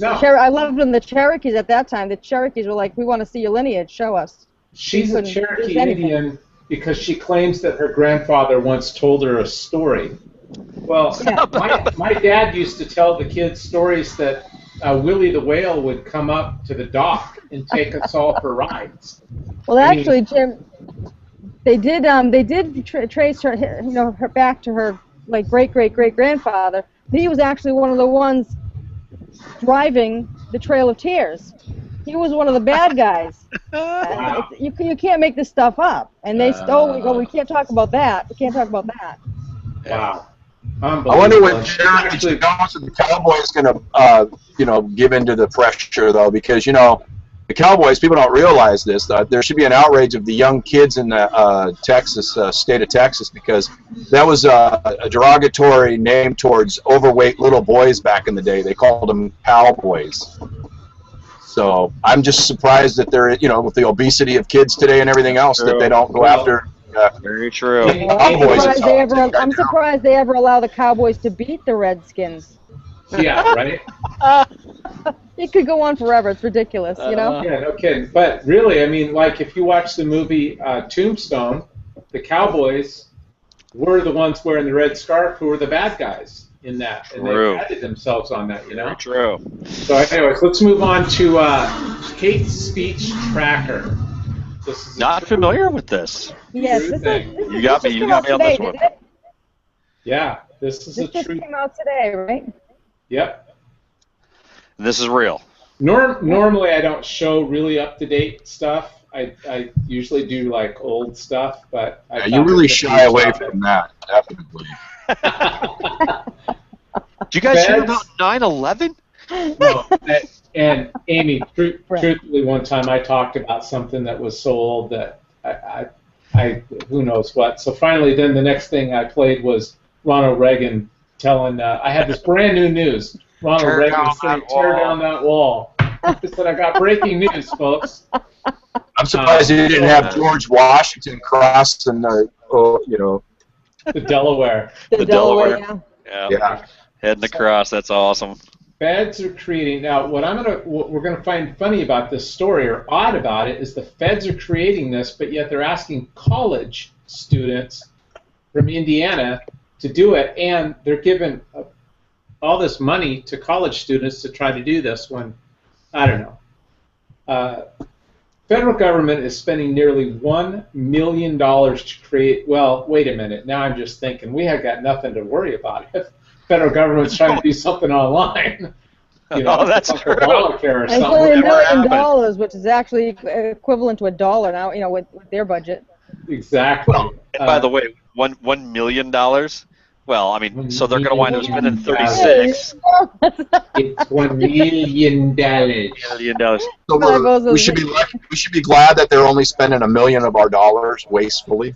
No. I loved when the Cherokees at that time. The Cherokees were like, "We want to see your lineage. Show us." She's a Cherokee Indian because she claims that her grandfather once told her a story. Well, my dad used to tell the kids stories that Willie the Whale would come up to the dock and take us all for rides. Well, actually, Jim, they did trace her, her back to her great grandfather. He was actually one of the ones driving the Trail of Tears. He was one of the bad guys. Wow. You can't make this stuff up. And they we can't talk about that. We can't talk about that. Wow. I wonder when Cherokee Jones and the Cowboys going to, give into the pressure, though, because, the Cowboys, people don't realize this. There should be an outrage of the young kids in the state of Texas, because that was a derogatory name towards overweight little boys back in the day. They called them cowboys. So I'm just surprised that they're, with the obesity of kids today and everything else, that they don't go after. Very true. I'm surprised they ever allow the Cowboys to beat the Redskins. Yeah, right? It could go on forever. It's ridiculous, Yeah, no kidding. But really, if you watch the movie Tombstone, the Cowboys were the ones wearing the red scarf who were the bad guys in that. And they patted themselves on that, Very true. So anyways, let's move on to hate speech tracker. This is not familiar with this. Yes, you got me on this one. Yeah, this is this a just true. came out today, right? Yep. This is real. Normally, I don't show really up-to-date stuff. I usually do old stuff, but you really shy away from that, definitely. Did you guys hear about 9/11? No, and Amy, truthfully, one time I talked about something that was so old that I who knows what. So finally, then the next thing I played was Ronald Reagan telling. I had this brand new news. Ronald Reagan saying, "Tear down that wall." I said, "I got breaking news, folks." I'm surprised he didn't have George Washington crossing the Delaware. The Delaware. Yeah. Heading across. That's awesome. Feds are creating now. What we're gonna find funny about this story, or odd about it, is the feds are creating this, but yet they're asking college students from Indiana to do it, and they're giving all this money to college students to try to do this. When I don't know. Federal government is spending nearly $1 million to create. Well, wait a minute. Now I'm just thinking we have got nothing to worry about if federal government's trying to do something online. That's true. Obamacare or It's something. only $1 million, which is actually equivalent to $1 now. With their budget. Exactly. Well, and by the way, $1 million. Well, so they're going to wind up spending 36. It's $1 million. So we should be glad that they're only spending $1 million of our dollars wastefully.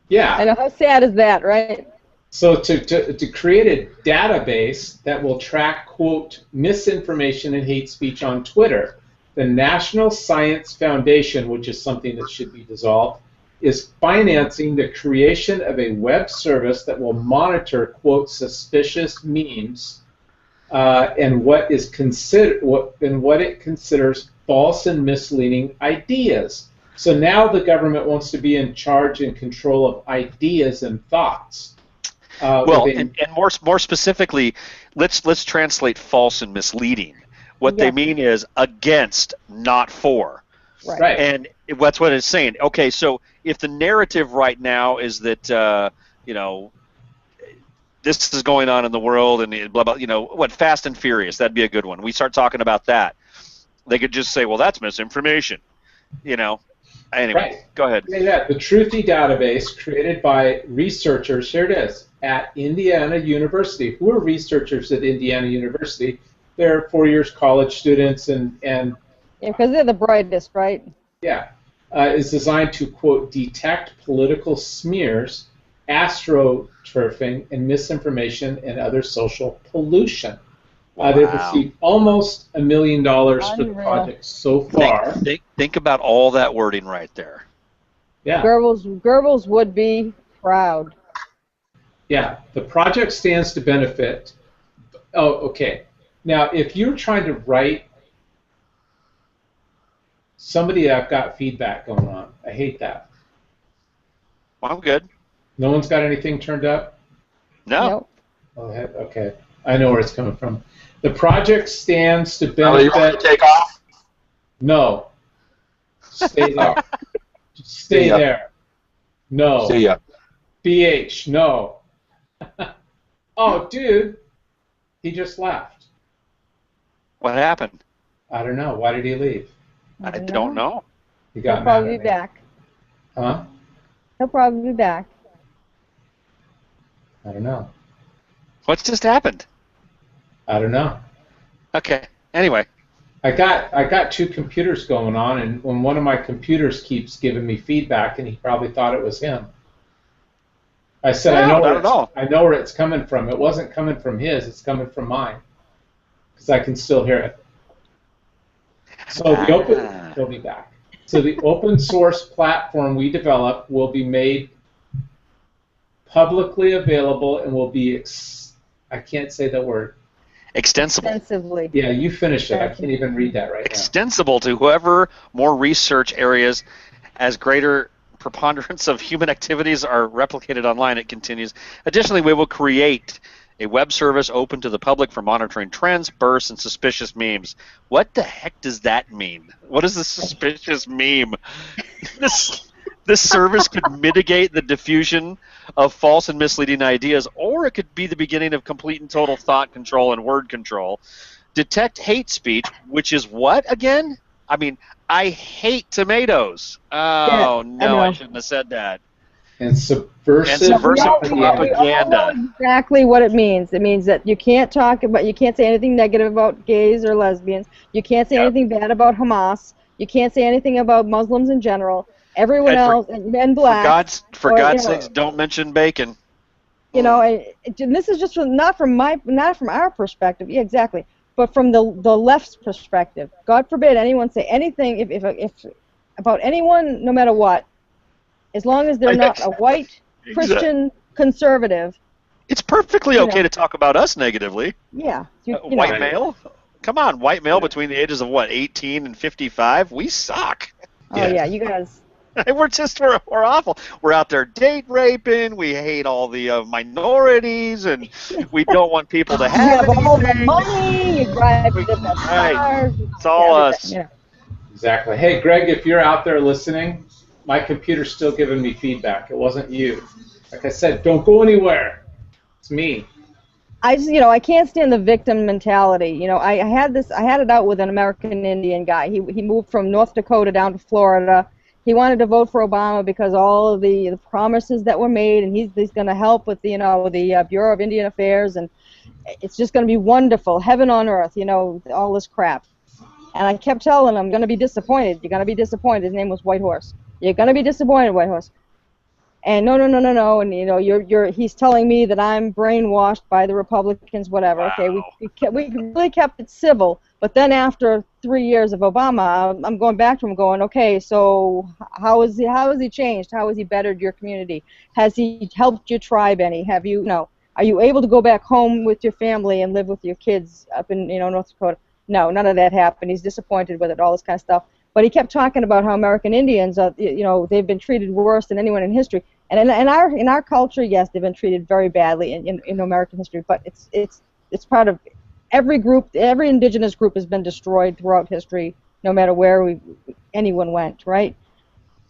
Yeah. I know, how sad is that, right? So to create a database that will track, quote, misinformation and hate speech on Twitter, the National Science Foundation, which is something that should be dissolved, is financing the creation of a web service that will monitor, quote, suspicious memes and what it considers false and misleading ideas. So now the government wants to be in charge and control of ideas and thoughts. And more specifically, let's translate false and misleading. What they mean is against, not for. Right. And that's what it's saying. Okay, so if the narrative right now is that this is going on in the world and blah blah, Fast and Furious, that'd be a good one. We start talking about that. They could just say, well, that's misinformation. Anyway, Right. go ahead. Yeah, the Truthy database created by researchers, here it is, at Indiana University. Who are researchers at Indiana University? They're 4 years college students and Yeah, because they're the brightest, right? yeah, is designed to, quote, detect political smears, astroturfing, and misinformation and other social pollution. They've received almost $1 million for the Unreal. project so far. Think about all that wording right there. Yeah. Goebbels would be proud. Yeah, the project stands to benefit. Oh, okay. Now, if you're trying to write somebody, I've got feedback going on. I hate that. Well, I'm good. No one's got anything turned up? No. Nope. Oh, okay. I know where it's coming from. The project stands to Oh, benefit. you want to take off? No. Stay there. Stay See ya. there. No. See ya. BH, no. Oh, dude. He just left. What happened? I don't know. Why did he leave? I don't know. He He'll got mad probably at be me. back. Huh? He'll probably be back. I don't know. What just happened? I don't know. Okay. Anyway. I got two computers going on, and when one of my computers keeps giving me feedback, and he probably thought it was him. I said, No, I not at all. know where it's coming from. It wasn't coming from his. It's coming from mine, because I can still hear it. So he'll be back. So the open source platform we develop will be made publicly available and will be I can't say the word. Extensible. Extensively. Yeah, you finish it. I can't even read that right now. Extensible to whoever more research areas as greater preponderance of human activities are replicated online, it continues. Additionally, we will create a web service open to the public for monitoring trends, bursts, and suspicious memes. What the heck does that mean? What is a suspicious meme? This service could mitigate the diffusion of false and misleading ideas, or it could be the beginning of complete and total thought control and word control. Detect hate speech, which is what again? I mean, I hate tomatoes. Oh, no, I shouldn't have said that. And subversive propaganda. We all know exactly what it means. It means that you can't say anything negative about gays or lesbians. You can't say anything bad about Hamas. You can't say anything about Muslims in general. Everyone else, and black. For God's sakes, don't mention bacon. You know, and this is just not from our perspective. Yeah, exactly. But from the left's perspective. God forbid anyone say anything if about anyone, no matter what, as long as they're not a white Christian conservative. It's perfectly okay to talk about us negatively. Yeah. White male? Come on, white male between the ages of, 18 and 55? We suck. Oh, yeah, you guys. We're awful. We're out there date raping. We hate all the minorities, and we don't want people to have all the money. You drive the best cars. It's all us. Yeah. Exactly. Hey, Greg, if you're out there listening, my computer's still giving me feedback. It wasn't you. Like I said, don't go anywhere. It's me. I can't stand the victim mentality. I had it out with an American Indian guy. He moved from North Dakota down to Florida. He wanted to vote for Obama because all of the promises that were made, and he's going to help with the Bureau of Indian Affairs, and it's just going to be wonderful, heaven on earth, all this crap. And I kept telling him, going to be disappointed. You're going to be disappointed. His name was Whitehorse. You're going to be disappointed, Whitehorse. And no, and he's telling me that I'm brainwashed by the Republicans, whatever. Wow. Okay, we really kept it civil, but then after 3 years of Obama, I'm going back to him, going, okay, so how has he changed? How has he bettered your community? Has he helped your tribe any? Are you able to go back home with your family and live with your kids up in North Dakota? No, none of that happened. He's disappointed with it, all this kind of stuff. But he kept talking about how American Indians, they've been treated worse than anyone in history. And in our culture, yes, they've been treated very badly in American history. But it's part of every group. Every indigenous group has been destroyed throughout history, no matter where anyone went, right?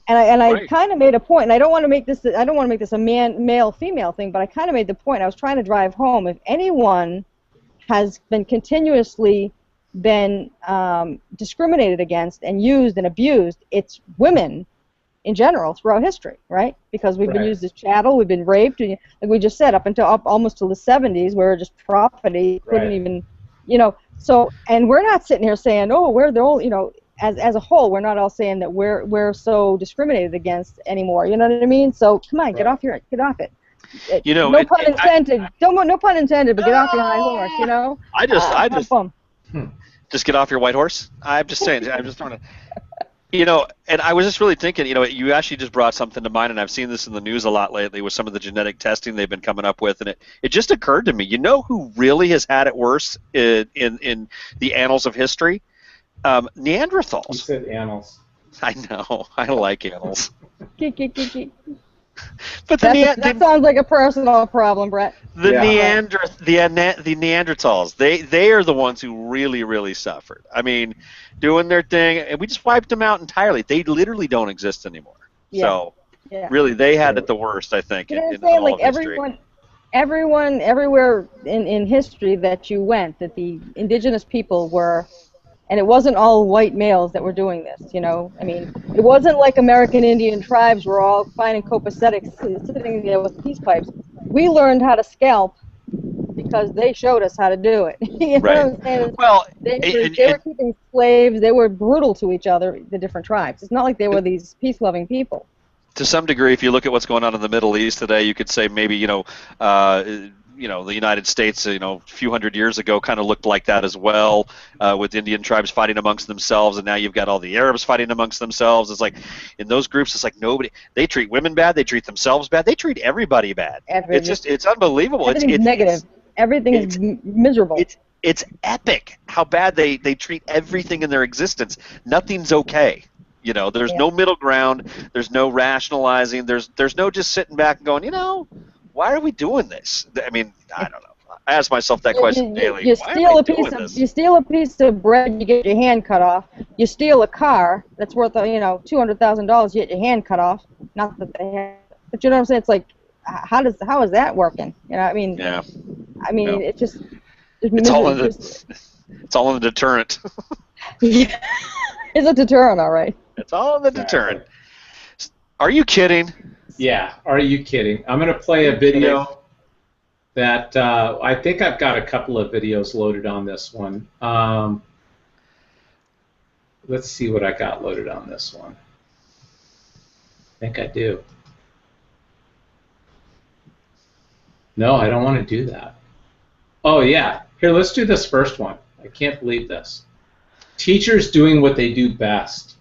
And I kind of made a point, and I don't want to make this a male-female thing, but I kind of made the point. I was trying to drive home. If anyone has been continuously been discriminated against and used and abused, it's women in general throughout history, right? Because we've been Right. used as chattel, we've been raped, and like we just said, up almost to the 70s, we were just property, couldn't Right. even, you know. So, and we're not sitting here saying, oh, we're the only, you know, as a whole, we're not all saying that we're so discriminated against anymore. You know what I mean? So come on, get off it. You know, no pun intended. No pun intended, but get off your high horse. You know. I just bum. Just get off your white horse. I'm just saying. I'm just trying to. You know, and I was just really thinking, you know, you actually just brought something to mind, and I've seen this in the news a lot lately with some of the genetic testing they've been coming up with, and it just occurred to me, you know who really has had it worse in the annals of history? Neanderthals. You said annals. I know. I like annals. But that sounds like a personal problem, Brett. The Neanderthals, they are the ones who really suffered. I mean, doing their thing, and we just wiped them out entirely. They literally don't exist anymore. Yeah. So, yeah. really, they had it the worst, I think. You know what I'm in saying? all Like of history. everyone, everywhere in history that you went, that the indigenous people were. And it wasn't all white males that were doing this, you know. I mean, it wasn't like American Indian tribes were all finding copacetic sitting there with peace pipes. We learned how to scalp because they showed us how to do it. You know what I'm saying? Well, they were keeping slaves. They were brutal to each other, the different tribes. It's not like they were these peace-loving people. To some degree, if you look at what's going on in the Middle East today, you could say maybe, the United States, a few hundred years ago kind of looked like that as well, with Indian tribes fighting amongst themselves, and now you've got all the Arabs fighting amongst themselves. It's like, in those groups, it's like they treat women bad, they treat themselves bad, they treat everybody bad. It's unbelievable. Everything's negative. Everything is miserable. It's epic how bad they treat everything in their existence. Nothing's okay. You know, there's no middle ground. There's no rationalizing. There's no just sitting back and going, why are we doing this? I mean, I don't know. I ask myself that question daily. You steal a piece of bread, you get your hand cut off. You steal a car that's worth $200,000, you get your hand cut off. Not that they have, but you know what I'm saying? It's like, how is that working? You know, I mean, it's just it's all in the deterrent. It's a deterrent, all right. It's all in the deterrent. Are you kidding? Yeah, are you kidding? I'm going to play a video that I think I've got a couple of videos loaded on this one. Let's see what I got loaded on this one. I think I do. No, I don't want to do that. Oh, yeah. Here, let's do this first one. I can't believe this. Teachers doing what they do best.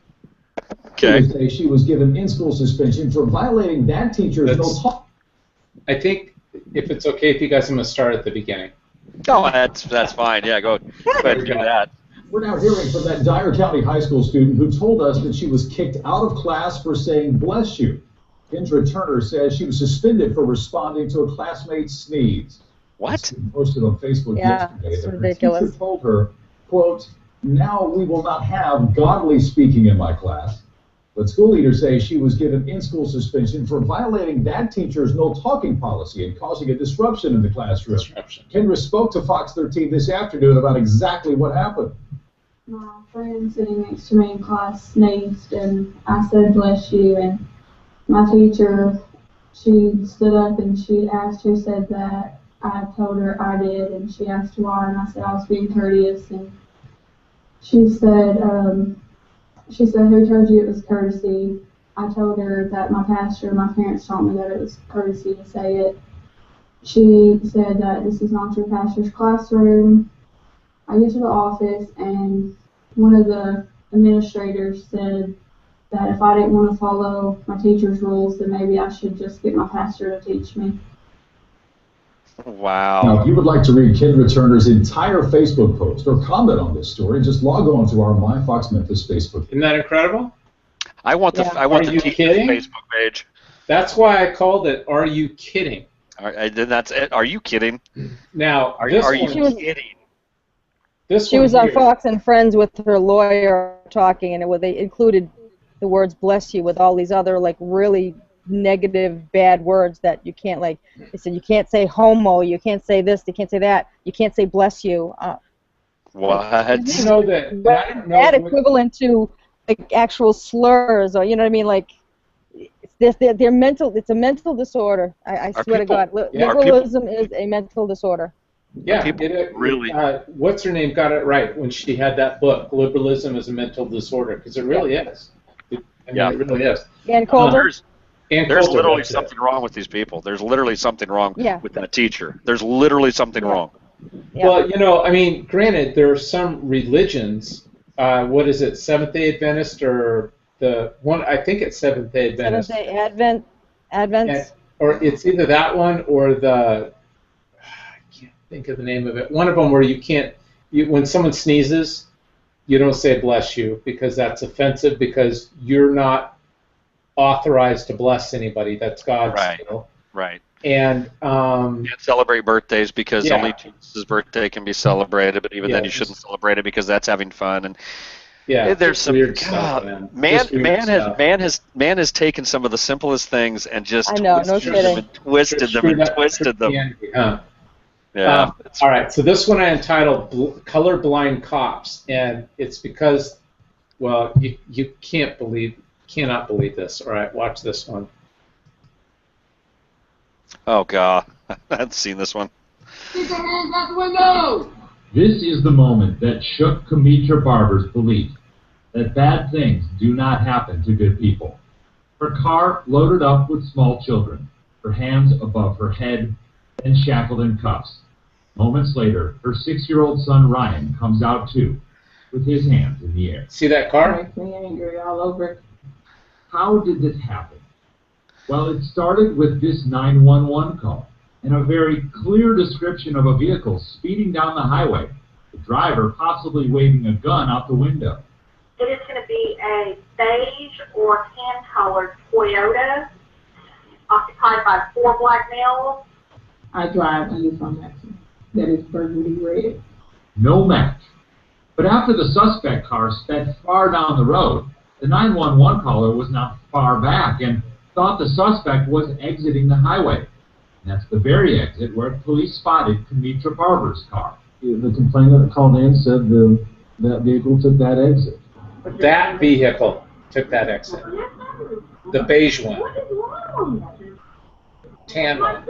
Okay. She was given in-school suspension for violating that teacher's no. I think if it's okay if you guys, I'm going to start at the beginning. Oh, that's fine. Yeah, go ahead and do that. We're now hearing from that Dyer County High School student who told us that she was kicked out of class for saying "bless you." Kendra Turner says she was suspended for responding to a classmate's sneeze. What? Posted on Facebook yesterday. It's that ridiculous. Her teacher told her, quote, "Now we will not have godly speaking in my class." But school leaders say she was given in-school suspension for violating that teacher's no talking policy and causing a disruption in the classroom. Kendra spoke to Fox 13 this afternoon about exactly what happened. My friend sitting next to me in class sneezed, and I said, "Bless you," and my teacher, she stood up and she asked who said that. I told her I did, and she asked why, and I said I was being courteous, and she said, "Who told you it was courtesy?" I told her that my pastor and my parents taught me that it was courtesy to say it. She said that this is not your pastor's classroom. I get to the office, and one of the administrators said that if I didn't want to follow my teacher's rules, then maybe I should just get my pastor to teach me. Wow. Now, if you would like to read Kendra Turner's entire Facebook post or comment on this story, just log on to our My Fox Memphis Facebook. Isn't that incredible? I want the kidding? Facebook page. That's why I called it "Are You Kidding?" Then that's it. Are you kidding? Now, are you kidding? She was on Fox and Friends with her lawyer talking, and they included the words "bless you" with all these other really negative, bad words that you can't They said you can't say homo, you can't say this, you can't say that, you can't say bless you. What? You know that equivalent to actual slurs, or you know what I mean, they're mental. It's a mental disorder. I swear to God, liberalism is a mental disorder. Yeah, really. What's her name got it right when she had that book, Liberalism is a Mental Disorder, because it really is. It really is. And Coulter. There's literally something wrong with these people. There's literally something wrong with that teacher. There's literally something wrong. Yeah. Well, you know, I mean, granted, there are some religions. What is it, Seventh-day Adventist or the one? I think it's Seventh-day Adventist. Seventh-day Advent. Or it's either that one or the. I can't think of the name of it. One of them where you can't. When someone sneezes, you don't say "bless you" because that's offensive because you're not authorized to bless anybody. That's God's will. Right. And you can't celebrate birthdays because only Jesus' birthday can be celebrated, but even then you shouldn't celebrate it because that's having fun. And there's some weird stuff, man has taken some of the simplest things and just twisted them. Yeah. All right. So this one I entitled "Colorblind Cops," and it's because, well, you cannot believe this. All right, watch this one. Oh, God. I haven't seen this one. Keep your hands out the window! This is the moment that shook Kamitra Barber's belief that bad things do not happen to good people. Her car loaded up with small children, her hands above her head, and shackled in cuffs. Moments later, her 6-year-old son Ryan comes out too, with his hands in the air. See that car? Makes me angry all over. How did this happen? Well, it started with this 911 call and a very clear description of a vehicle speeding down the highway, the driver possibly waving a gun out the window. It is going to be a beige or tan-colored Toyota occupied by 4 black males. I drive a Nissan Maxima that is burgundy red. No match. But after the suspect car sped far down the road, the 911 caller was now far back and thought the suspect was exiting the highway. And that's the very exit where police spotted Kamitra Barber's car. The complainant called in said that vehicle took that exit. That vehicle took that exit. The beige one. What is wrong? Tan one.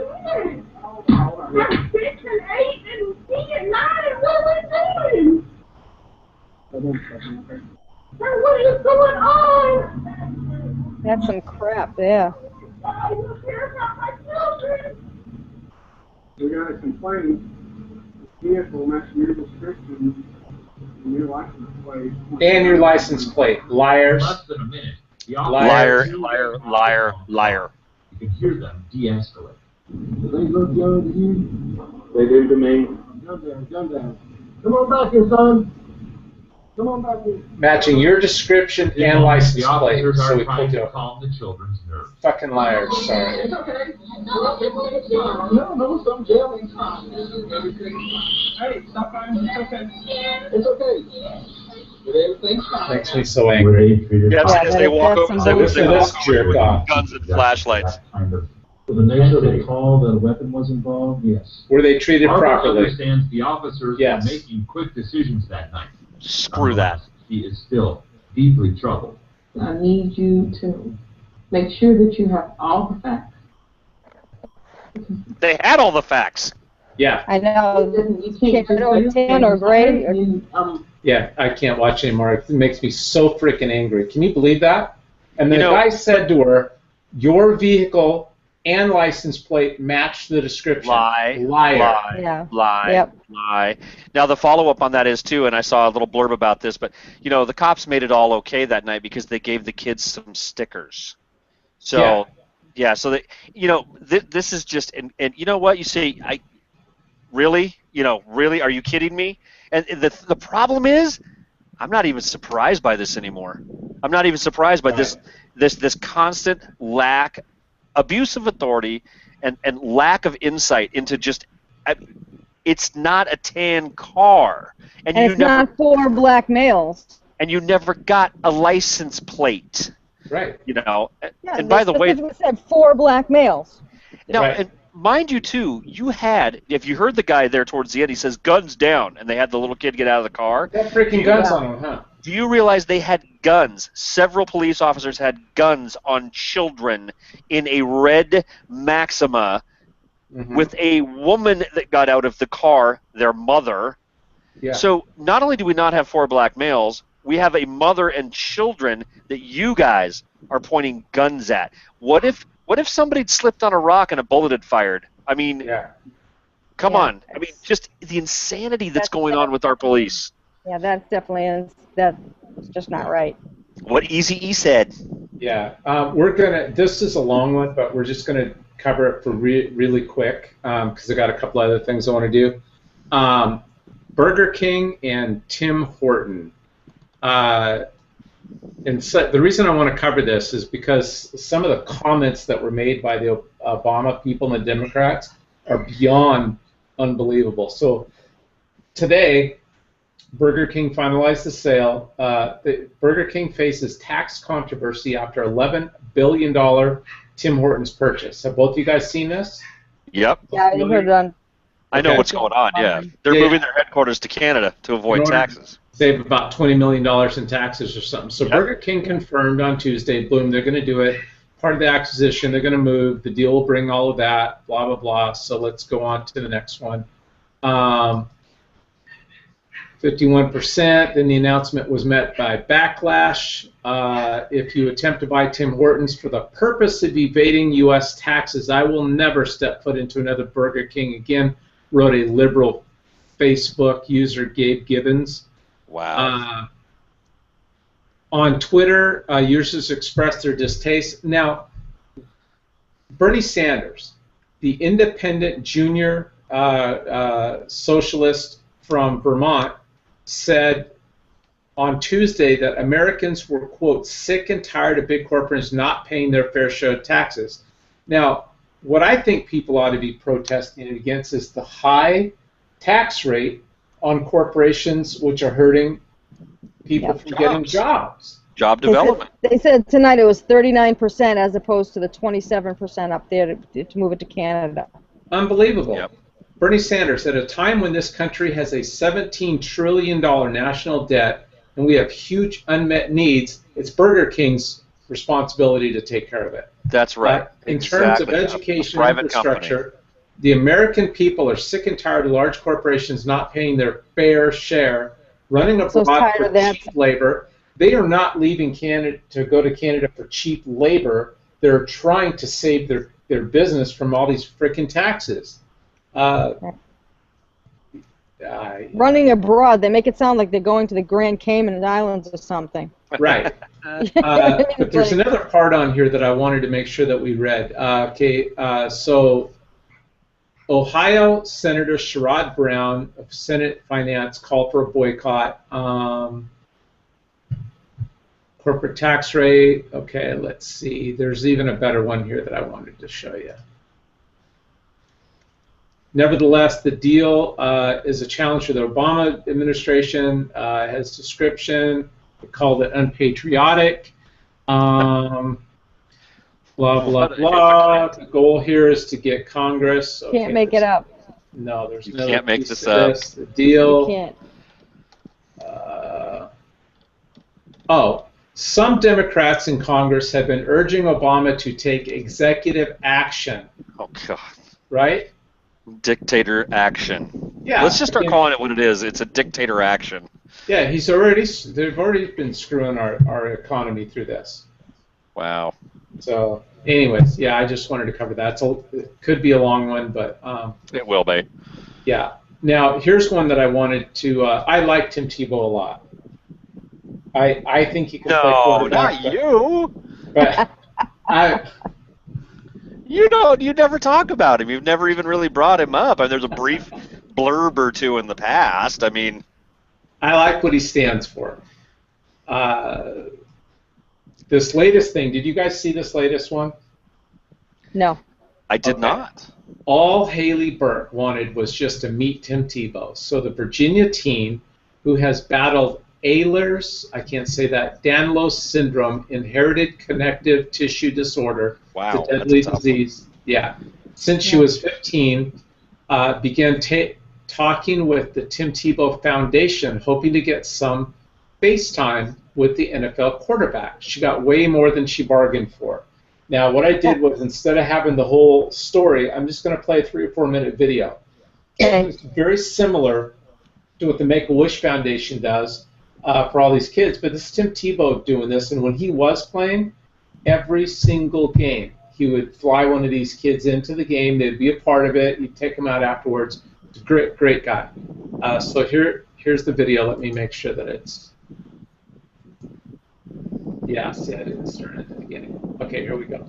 We're 6 and 8 and C and 9 and what are we doing? What is going on? That's some crap, yeah. I don't care about my children. We got a complaint. Vehicle matching your description and your license plate. And your license plate. Liars. Less than a minute. Liar, liar, liar, liar. You can hear them de-escalate. Do they look good to you? They do to me. Gun down. Come on back here, son. Come on back here. Matching your description and license plate. So we trying pulled you to up. calm the children's nerves. Fucking liars. Sorry. It's okay. No, some jail ain't fine. Hey, stop crying. It's okay. It's okay. Everything's fine. Makes me so angry. As they walk over, this jerk off. guns and flashlights. For the nature of the call that a weapon was involved, yes. Were they treated Barbara properly? understands the officers were making quick decisions that night. Screw that. He is still deeply troubled. I need you to make sure that you have all the facts. They had all the facts. Yeah. I know. You can't tan or gray. Yeah, I can't watch anymore. It makes me so freaking angry. Can you believe that? And the guy said to her, your vehicle and license plate match the description. Liar. Yeah. Lie. Now, the follow-up on that is, too, and I saw a little blurb about this, but, you know, the cops made it all okay that night because they gave the kids some stickers. So, so they, you know, this is just, and you know what? You say, really? You know, really? Are you kidding me? And the problem is, I'm not even surprised by this anymore. I'm not even surprised by this constant lack, abuse of authority, and lack of insight into just. It's not a tan car, and it's not 4 black males. And you never got a license plate. Right. You know. Yeah, and by the way, it said 4 black males. Now, and mind you, too, you had, if you heard the guy there towards the end, he says, guns down, and they had the little kid get out of the car. They had freaking guns on him, huh? Do you realize they had guns? Several police officers had guns on children in a red Maxima with a woman that got out of the car, their mother. Yeah. So not only do we not have 4 black males, we have a mother and children that you guys are pointing guns at. What if somebody had slipped on a rock and a bullet had fired? I mean, come on. I mean, just the insanity that's going on with our police. Yeah, that's definitely that's just not right. What Eazy-E said. Yeah, this is a long one, but we're just gonna cover it for really quick because I got a couple other things I want to do. Burger King and Tim Horton. And so the reason I want to cover this is because some of the comments that were made by the Obama people and the Democrats are beyond unbelievable. So today, Burger King finalized the sale. Burger King faces tax controversy after $11 billion Tim Hortons purchase. Have both of you guys seen this? Yep. Yeah, I heard it on. I know what's going on, yeah. They're moving their headquarters to Canada to avoid taxes. Save about $20 million in taxes or something. So Burger King confirmed on Tuesday, boom, they're going to do it. Part of the acquisition, they're going to move. The deal will bring all of that, blah, blah, blah. So let's go on to the next one. 51%. Then the announcement was met by backlash. If you attempt to buy Tim Hortons for the purpose of evading U.S. taxes, I will never step foot into another Burger King again, wrote a liberal Facebook user, Gabe Gibbons. Wow. On Twitter, users expressed their distaste. Now, Bernie Sanders, the independent junior socialist from Vermont, said on Tuesday that Americans were, quote, sick and tired of big corporations not paying their fair share of taxes. Now, what I think people ought to be protesting against is the high tax rate on corporations, which are hurting people from getting jobs. Job development. They said tonight it was 39% as opposed to the 27% up there to move it to Canada. Unbelievable. Yep. Bernie Sanders, at a time when this country has a $17 trillion national debt and we have huge unmet needs, it's Burger King's responsibility to take care of it. That's right. In terms of education and infrastructure, the American people are sick and tired of large corporations not paying their fair share, running abroad for cheap labor. They are not leaving Canada to go to Canada for cheap labor. They're trying to save their business from all these frickin' taxes. Running abroad, they make it sound like they're going to the Grand Cayman Islands or something. Right. But there's another part on here that I wanted to make sure that we read. So Ohio Senator Sherrod Brown of Senate Finance called for a boycott. Corporate tax rate. Okay, let's see. There's even a better one here that I wanted to show you. Nevertheless, the deal is a challenge for the Obama administration. Has description. They called it unpatriotic. Blah, blah, blah. The goal here is to get Congress. Okay, can't make it up. No, there's you no. Can't make this up. The deal. You can't. Some Democrats in Congress have been urging Obama to take executive action. Oh, God. Right? Dictator action. Yeah. Let's just start calling it what it is. It's a dictator action. Yeah, they've already been screwing our economy through this. Wow. So, anyways, yeah, I just wanted to cover that. It could be a long one, but it will be. Yeah. Now, here's one that I wanted to. I like Tim Tebow a lot. I think he can play quarterback. No, not you. But you never talk about him. You've never even really brought him up. I mean, there's a brief blurb or two in the past. I mean, I like what he stands for. This latest thing, did you guys see this latest one? No. I did not. All Haley Burke wanted was just to meet Tim Tebow. So the Virginia teen who has battled Ehlers, I can't say that, Danlos syndrome, inherited connective tissue disorder, wow, the deadly disease. Yeah. Since she was 15, began talking with the Tim Tebow Foundation, hoping to get some FaceTime with the NFL quarterback. She got way more than she bargained for. Now, what I did was, instead of having the whole story, I'm just going to play a 3 or 4 minute video. Okay. It's very similar to what the Make-A-Wish Foundation does for all these kids, but this is Tim Tebow doing this, and when he was playing, every single game, he would fly one of these kids into the game, they'd be a part of it, he'd take them out afterwards. Great, great guy. So here's the video. Let me make sure that it's... Yeah, see, I didn't start at the beginning. Okay, here we go.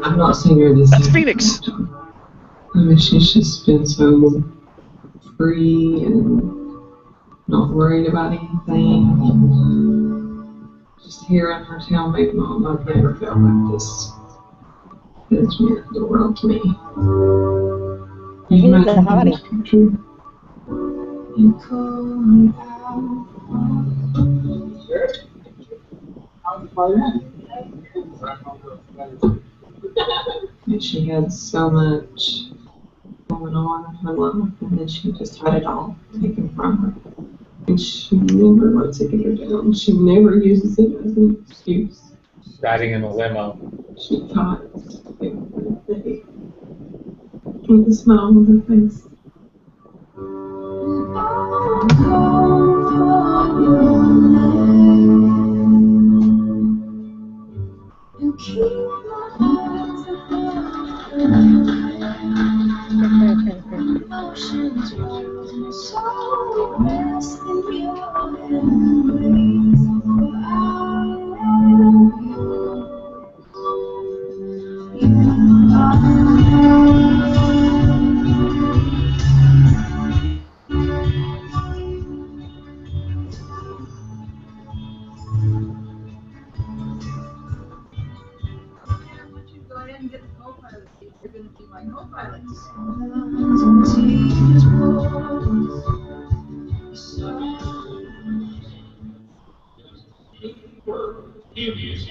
I've not seen her this That's Phoenix. I mean, she's just been so free and not worried about anything. Just hearing her tell me, Mom, I've never felt like this. It's meant the world to me. He's a hottie. And she had so much going on in her life, and then she just had it all taken from her. And she never lets it get her down. She never uses it as an excuse. Riding in a limo. She taught every day with a smile on her face.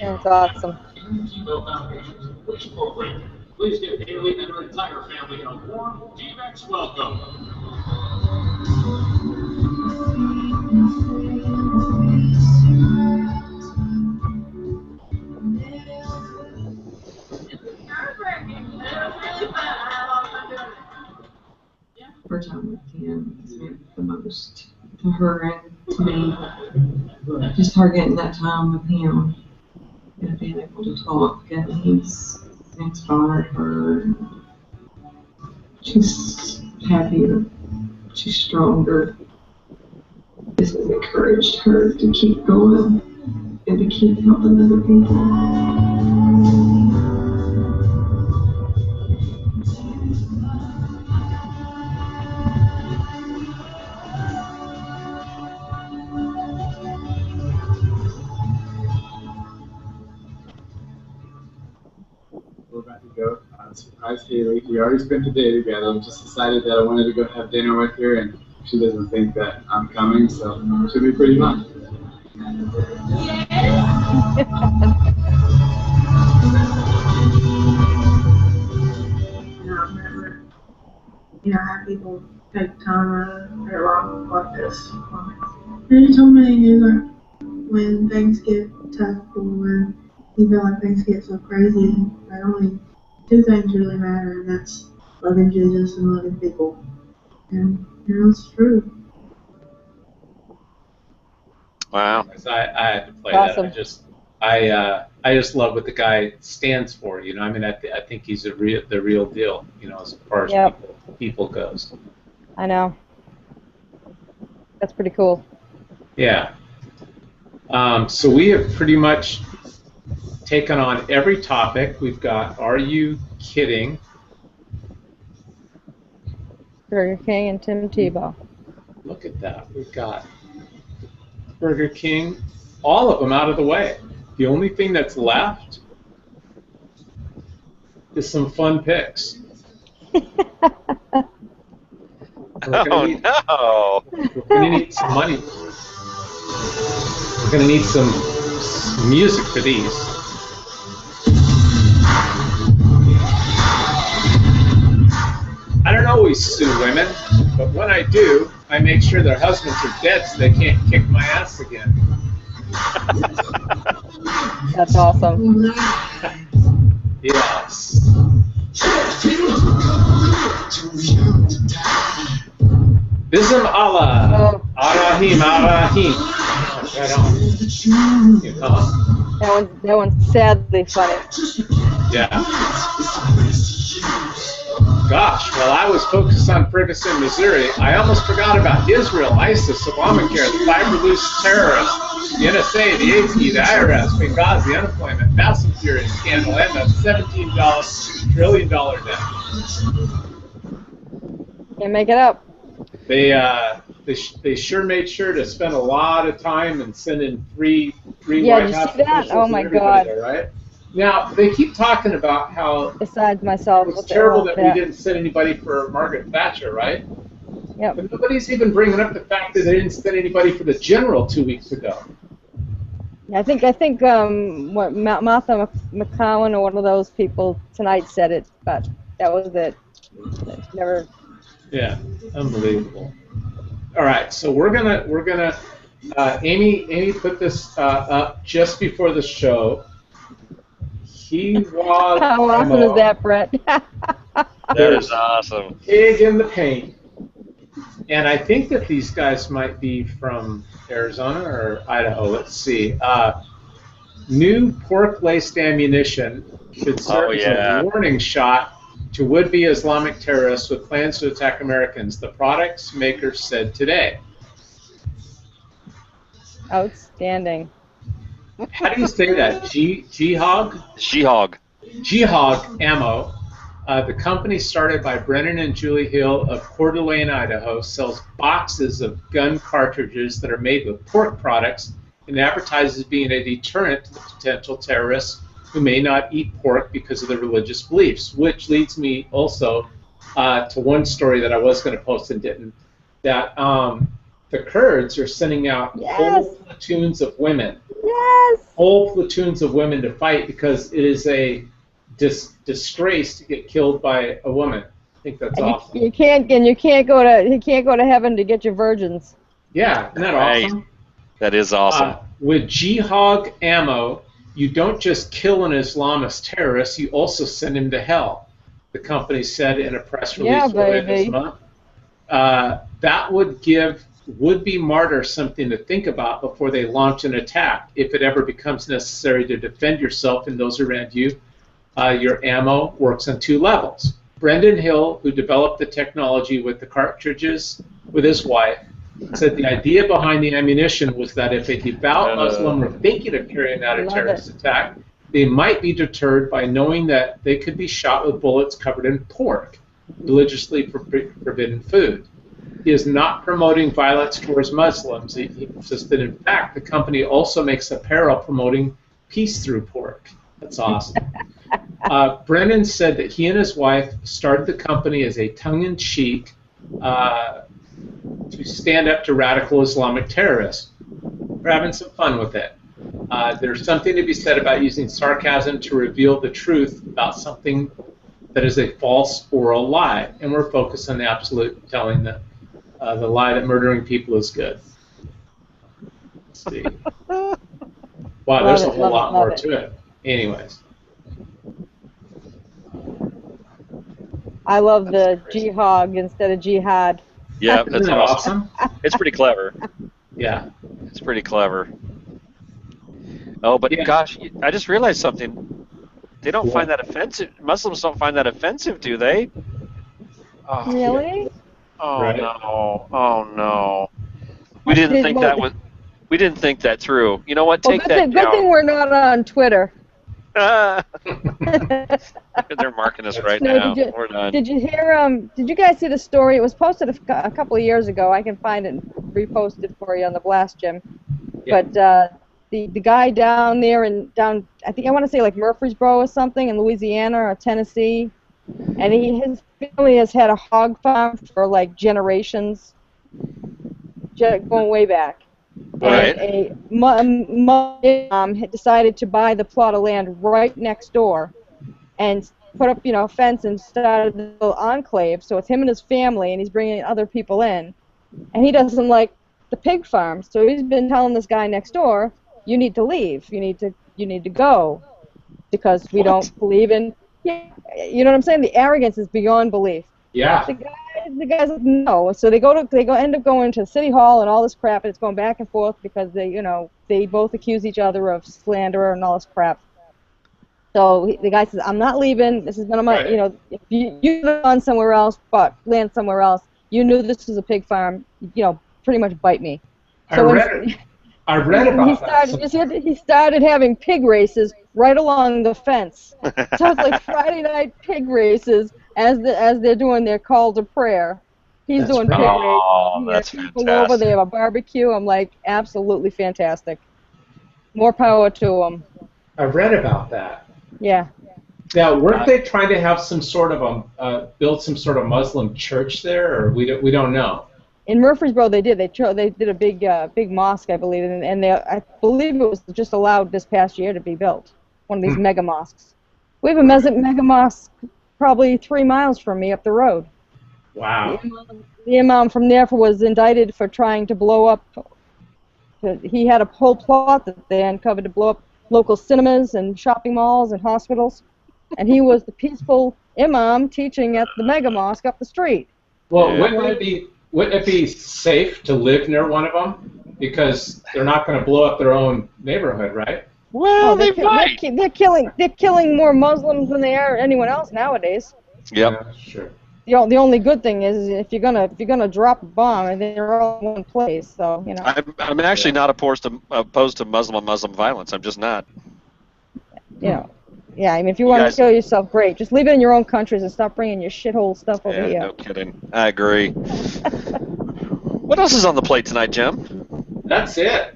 That's awesome. Please give Haley and her entire family a warm T-Rex welcome. Her time with him has meant the most to her and to me. Just her getting that time with him and being able to talk, and he's inspired her. She's happier. She's stronger. This has encouraged her to keep going and to keep helping other people. We're about to go. Surprise Haley. We already spent the day together. I'm just decided that I wanted to go have dinner with her, and she doesn't think that I'm coming, so it should be pretty fun. Have people take time out of their life like this. There's so many years when things get tough or when you feel like things get so crazy, that only two things really matter, and that's loving Jesus and loving people. And it's true. Wow. I had to play Awesome. that. I just love what the guy stands for. You know, I mean, I think he's the real deal. You know, as far as Yep. people goes. I know. That's pretty cool. Yeah. So we have pretty much taken on every topic. We've got Are You Kidding? Burger King and Tim Tebow. Look at that. We've got Burger King, all of them out of the way. The only thing that's left is some fun picks. Oh, no. We're gonna need some money. We're gonna need some music for these. I don't always sue women, but when I do, I make sure their husbands are dead so they can't kick my ass again. That's awesome. Yes. Bism Allah. Arahim, Arahim. Right on. You know? That one's sadly funny. Yeah. Gosh, while I was focused on Ferguson, Missouri, I almost forgot about Israel, ISIS, Obamacare, the fiber-loose terrorists, the NSA, the AP, the IRS, Benghazi, unemployment, Fast and Furious scandal, and the $17 trillion debt. Can't make it up. They sure made sure to spend a lot of time and send in three Yeah, White did you House see that? officials Oh and my everybody God. there, right? Now, they keep talking about how Besides myself, it was terrible that we didn't send anybody for Margaret Thatcher, right? Yep. But nobody's even bringing up the fact that they didn't send anybody for the general 2 weeks ago. I think what Martha McCowan or one of those people tonight said it, but that was it. It's never. Yeah, unbelievable. All right, so we're gonna Amy put this up just before the show. He was. How awesome is that, Brett? That is awesome. Pig in the paint. And I think that these guys might be from Arizona or Idaho. Let's see. New pork-laced ammunition should serve as a warning shot to would-be Islamic terrorists with plans to attack Americans, the product's makers said today. Outstanding. How do you say that? Jihog? Jihog. Jihog ammo. The company started by Brennan and Julie Hill of Coeur d'Alene, Idaho, sells boxes of gun cartridges that are made with pork products and advertises being a deterrent to the potential terrorists who may not eat pork because of their religious beliefs, which leads me also to one story that I was going to post and didn't, that the Kurds are sending out whole platoons of women. Yes. Whole platoons of women to fight because it is a disgrace to get killed by a woman. I think that's awesome. You can't go to heaven to get your virgins. Yeah, isn't that awesome? That is awesome. With Jihog ammo, you don't just kill an Islamist terrorist, you also send him to hell. The company said in a press release earlier this month. That would give would-be martyrs something to think about before they launch an attack. If it ever becomes necessary to defend yourself and those around you, your ammo works on two levels. Brendan Hill, who developed the technology with the cartridges with his wife, said the idea behind the ammunition was that if a devout Muslim were thinking of carrying out a terrorist attack, they might be deterred by knowing that they could be shot with bullets covered in pork, religiously forbidden food. He is not promoting violence towards Muslims. He insisted, in fact, the company also makes apparel promoting peace through pork. That's awesome. Brennan said that he and his wife started the company as a tongue-in-cheek to stand up to radical Islamic terrorists. We're having some fun with it. There's something to be said about using sarcasm to reveal the truth about something that is a false or a lie, and we're focused on the absolute, telling the lie that murdering people is good. Let's see. Wow, there's a whole lot more to it. Anyways. I love the Jihog instead of Jihad. Yeah, that's awesome. It's pretty clever. Yeah. It's pretty clever. Oh, but gosh, I just realized something. They don't find that offensive. Muslims don't find that offensive, do they? Oh, really? Oh no! Oh no! We didn't think that was. We didn't think that through. You know what? Take that down. Good thing we're not on Twitter. They're marking us right now. We're done. Did you hear? Did you guys see the story? It was posted a couple of years ago. I can find it and repost it for you on the Blast Gym. Yeah. But the guy down there I think I want to say like Murfreesboro or something in Louisiana or Tennessee, And his family has had a hog farm for like generations, going way back. Right. And a mom had decided to buy the plot of land right next door and put up, a fence and started a little enclave. So it's him and his family, and he's bringing other people in. And he doesn't like the pig farm, so he's been telling this guy next door, "You need to leave. You need to go, because we don't believe in." Yeah, you know what I'm saying? The arrogance is beyond belief. Yeah. The guy's like, no. So they end up going to City Hall and all this crap, and it's going back and forth because they both accuse each other of slander and all this crap. So the guy says, "I'm not leaving. This is none of my, if you live on somewhere else, but land somewhere else. You knew this was a pig farm. Pretty much bite me." So I read about that. He started having pig races right along the fence. So it's like Friday night pig races as they're doing their call to prayer. He's doing pig races. Oh, that's people fantastic. over. They have a barbecue. I'm like, absolutely fantastic. More power to them. I read about that. Yeah. Now, weren't they trying to have some sort of build some sort of Muslim church there, or we don't know? In Murfreesboro, they did. They did a big mosque, I believe, and I believe it was just allowed this past year to be built. One of these mega mosques. We have a mega mosque probably 3 miles from me up the road. Wow. The imam from there was indicted for trying to blow up. He had a whole plot that they uncovered to blow up local cinemas and shopping malls and hospitals, and he was the peaceful imam teaching at the mega mosque up the street. Well, wouldn't it be safe to live near one of them, because they're not going to blow up their own neighborhood, right? Well, they're killing more Muslims than they are anyone else nowadays. Yep. Yeah, sure. The only good thing is if you're gonna drop a bomb, and they're all in one place. So I'm actually not opposed to Muslim on Muslim violence. I'm just not. Yeah, I mean, if you want to kill yourself, great. Just leave it in your own countries and stop bringing your shithole stuff over here. No kidding. I agree. What else is on the plate tonight, Jim? That's it.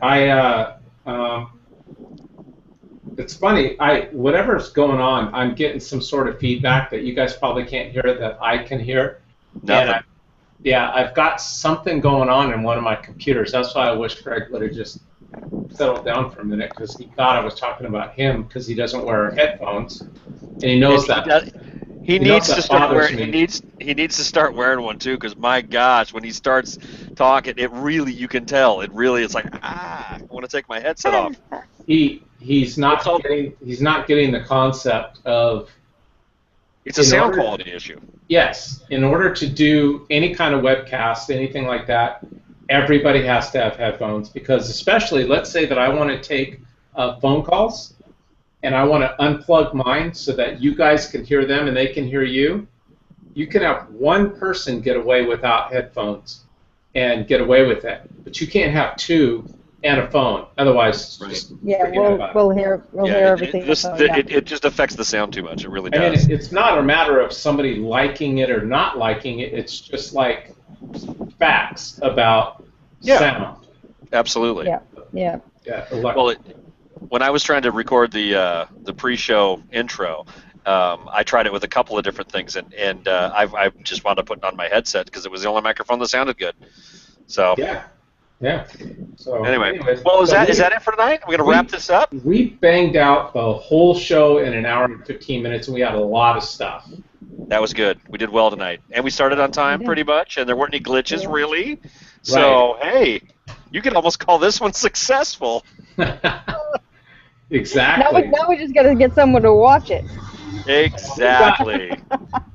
It's funny. Whatever's going on, I'm getting some sort of feedback that you guys probably can't hear that I can hear. Nothing. I've got something going on in one of my computers. That's why I wish Greg would have just settled down for a minute, because he thought I was talking about him because he doesn't wear headphones, and he knows that. He needs to start wearing. He needs to start wearing one too, because my gosh, when he starts talking, you can tell. It's like, I want to take my headset off. He's not getting the concept of. It's a sound quality issue. Yes, in order to do any kind of webcast, anything like that, everybody has to have headphones, because especially, let's say that I want to take phone calls, and I want to unplug mine so that you guys can hear them and they can hear you. You can have one person get away without headphones and get away with it, but you can't have two and a phone. Otherwise, just we'll hear everything. It just affects the sound too much. It really does. I mean, it's not a matter of somebody liking it or not liking it. It's just like facts about sound. Absolutely. Yeah. Well, when I was trying to record the pre-show intro, I tried it with a couple of different things, and I just wound up putting on my headset because it was the only microphone that sounded good. So yeah. So anyway, well, is that it for tonight? We're gonna wrap this up. We banged out the whole show in an hour and 15 minutes, and we had a lot of stuff. That was good. We did well tonight, and we started on time pretty much, and there weren't any glitches really. So hey, you could almost call this one successful. Exactly. Now we just got to get someone to watch it. Exactly.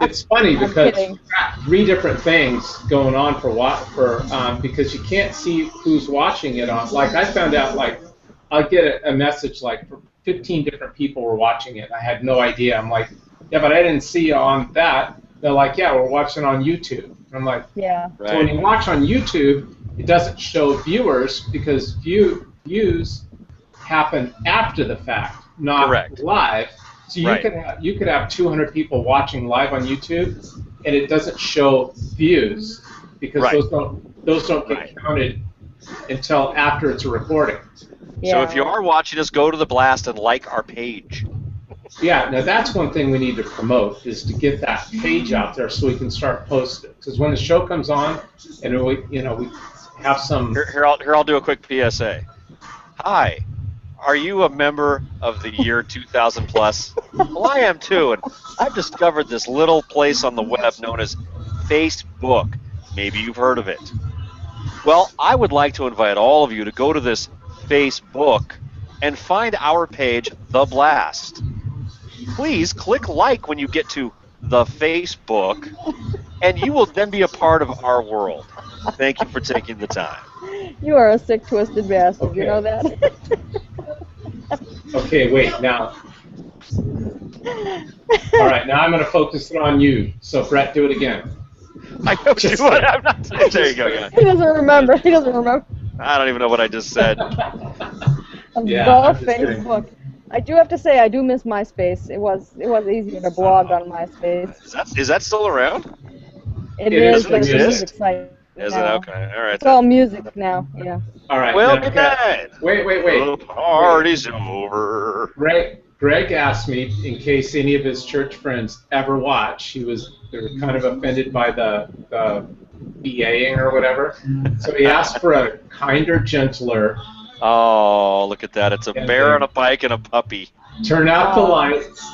It's funny because we've got 3 different things going on because you can't see who's watching it on. Like I found out, like I'll get a message like 15 different people were watching it. I had no idea. I'm like, yeah, but I didn't see on that. They're like, yeah, we're watching on YouTube. And I'm like, yeah. So when you watch on YouTube, it doesn't show viewers because views happen after the fact, not live. So you could have 200 people watching live on YouTube, and it doesn't show views because those don't get counted until after it's a recording. So if you are watching us, go to the blast and like our page. Yeah, now that's one thing we need to promote is to get that page out there so we can start posting. Because when the show comes on, and we have some. Here, I'll do a quick PSA. Hi, are you a member of the year 2000 plus? Well, I am too, and I've discovered this little place on the web known as Facebook. Maybe you've heard of it. Well, I would like to invite all of you to go to this Facebook and find our page, The Blast. Please click like when you get to the Facebook, and you will then be a part of our world. Thank you for taking the time. You are a sick, twisted bastard. Okay. You know that? Okay, wait, now. All right, now I'm going to focus it on you. So, Brett, do it again. I know you what I'm not. There you go. Yeah. He doesn't remember. He doesn't remember. I don't even know what I just said. Yeah, The Facebook. I do have to say, I do miss MySpace. It was easier to blog on MySpace. Is that still around? It is, but it's a exist? music site. Is it? now. Okay. All right. It's all music now. Yeah. All right. Well, now, good night. Wait. The party's over. Greg asked me in case any of his church friends ever watch. They were kind of offended by the BAing or whatever. So he asked for a kinder, gentler. Oh, look at that. It's a bear on a bike and a puppy. Turn out the lights.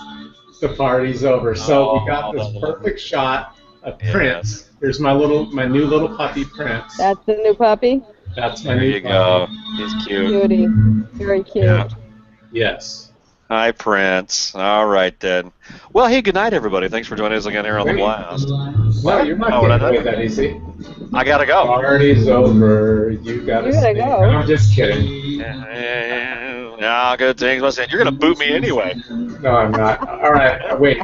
The party's over. So we got this perfect shot of Prince. Here's my new little puppy, Prince. That's the new puppy? That's my There new you puppy. go. He's cute. Cutie. Very cute. Yeah. Yes. Hi, Prince. All right, then. Well, hey, good night, everybody. Thanks for joining us again here on The Blast. No, you're not Oh, getting away that easy. I gotta go. Party's over. You gotta go. I'm just kidding. Yeah, good things. Listen, you're gonna boot me anyway. No, I'm not. All right, wait.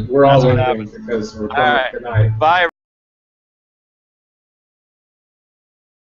We're all leaving because we're going. All right. Good night. Bye.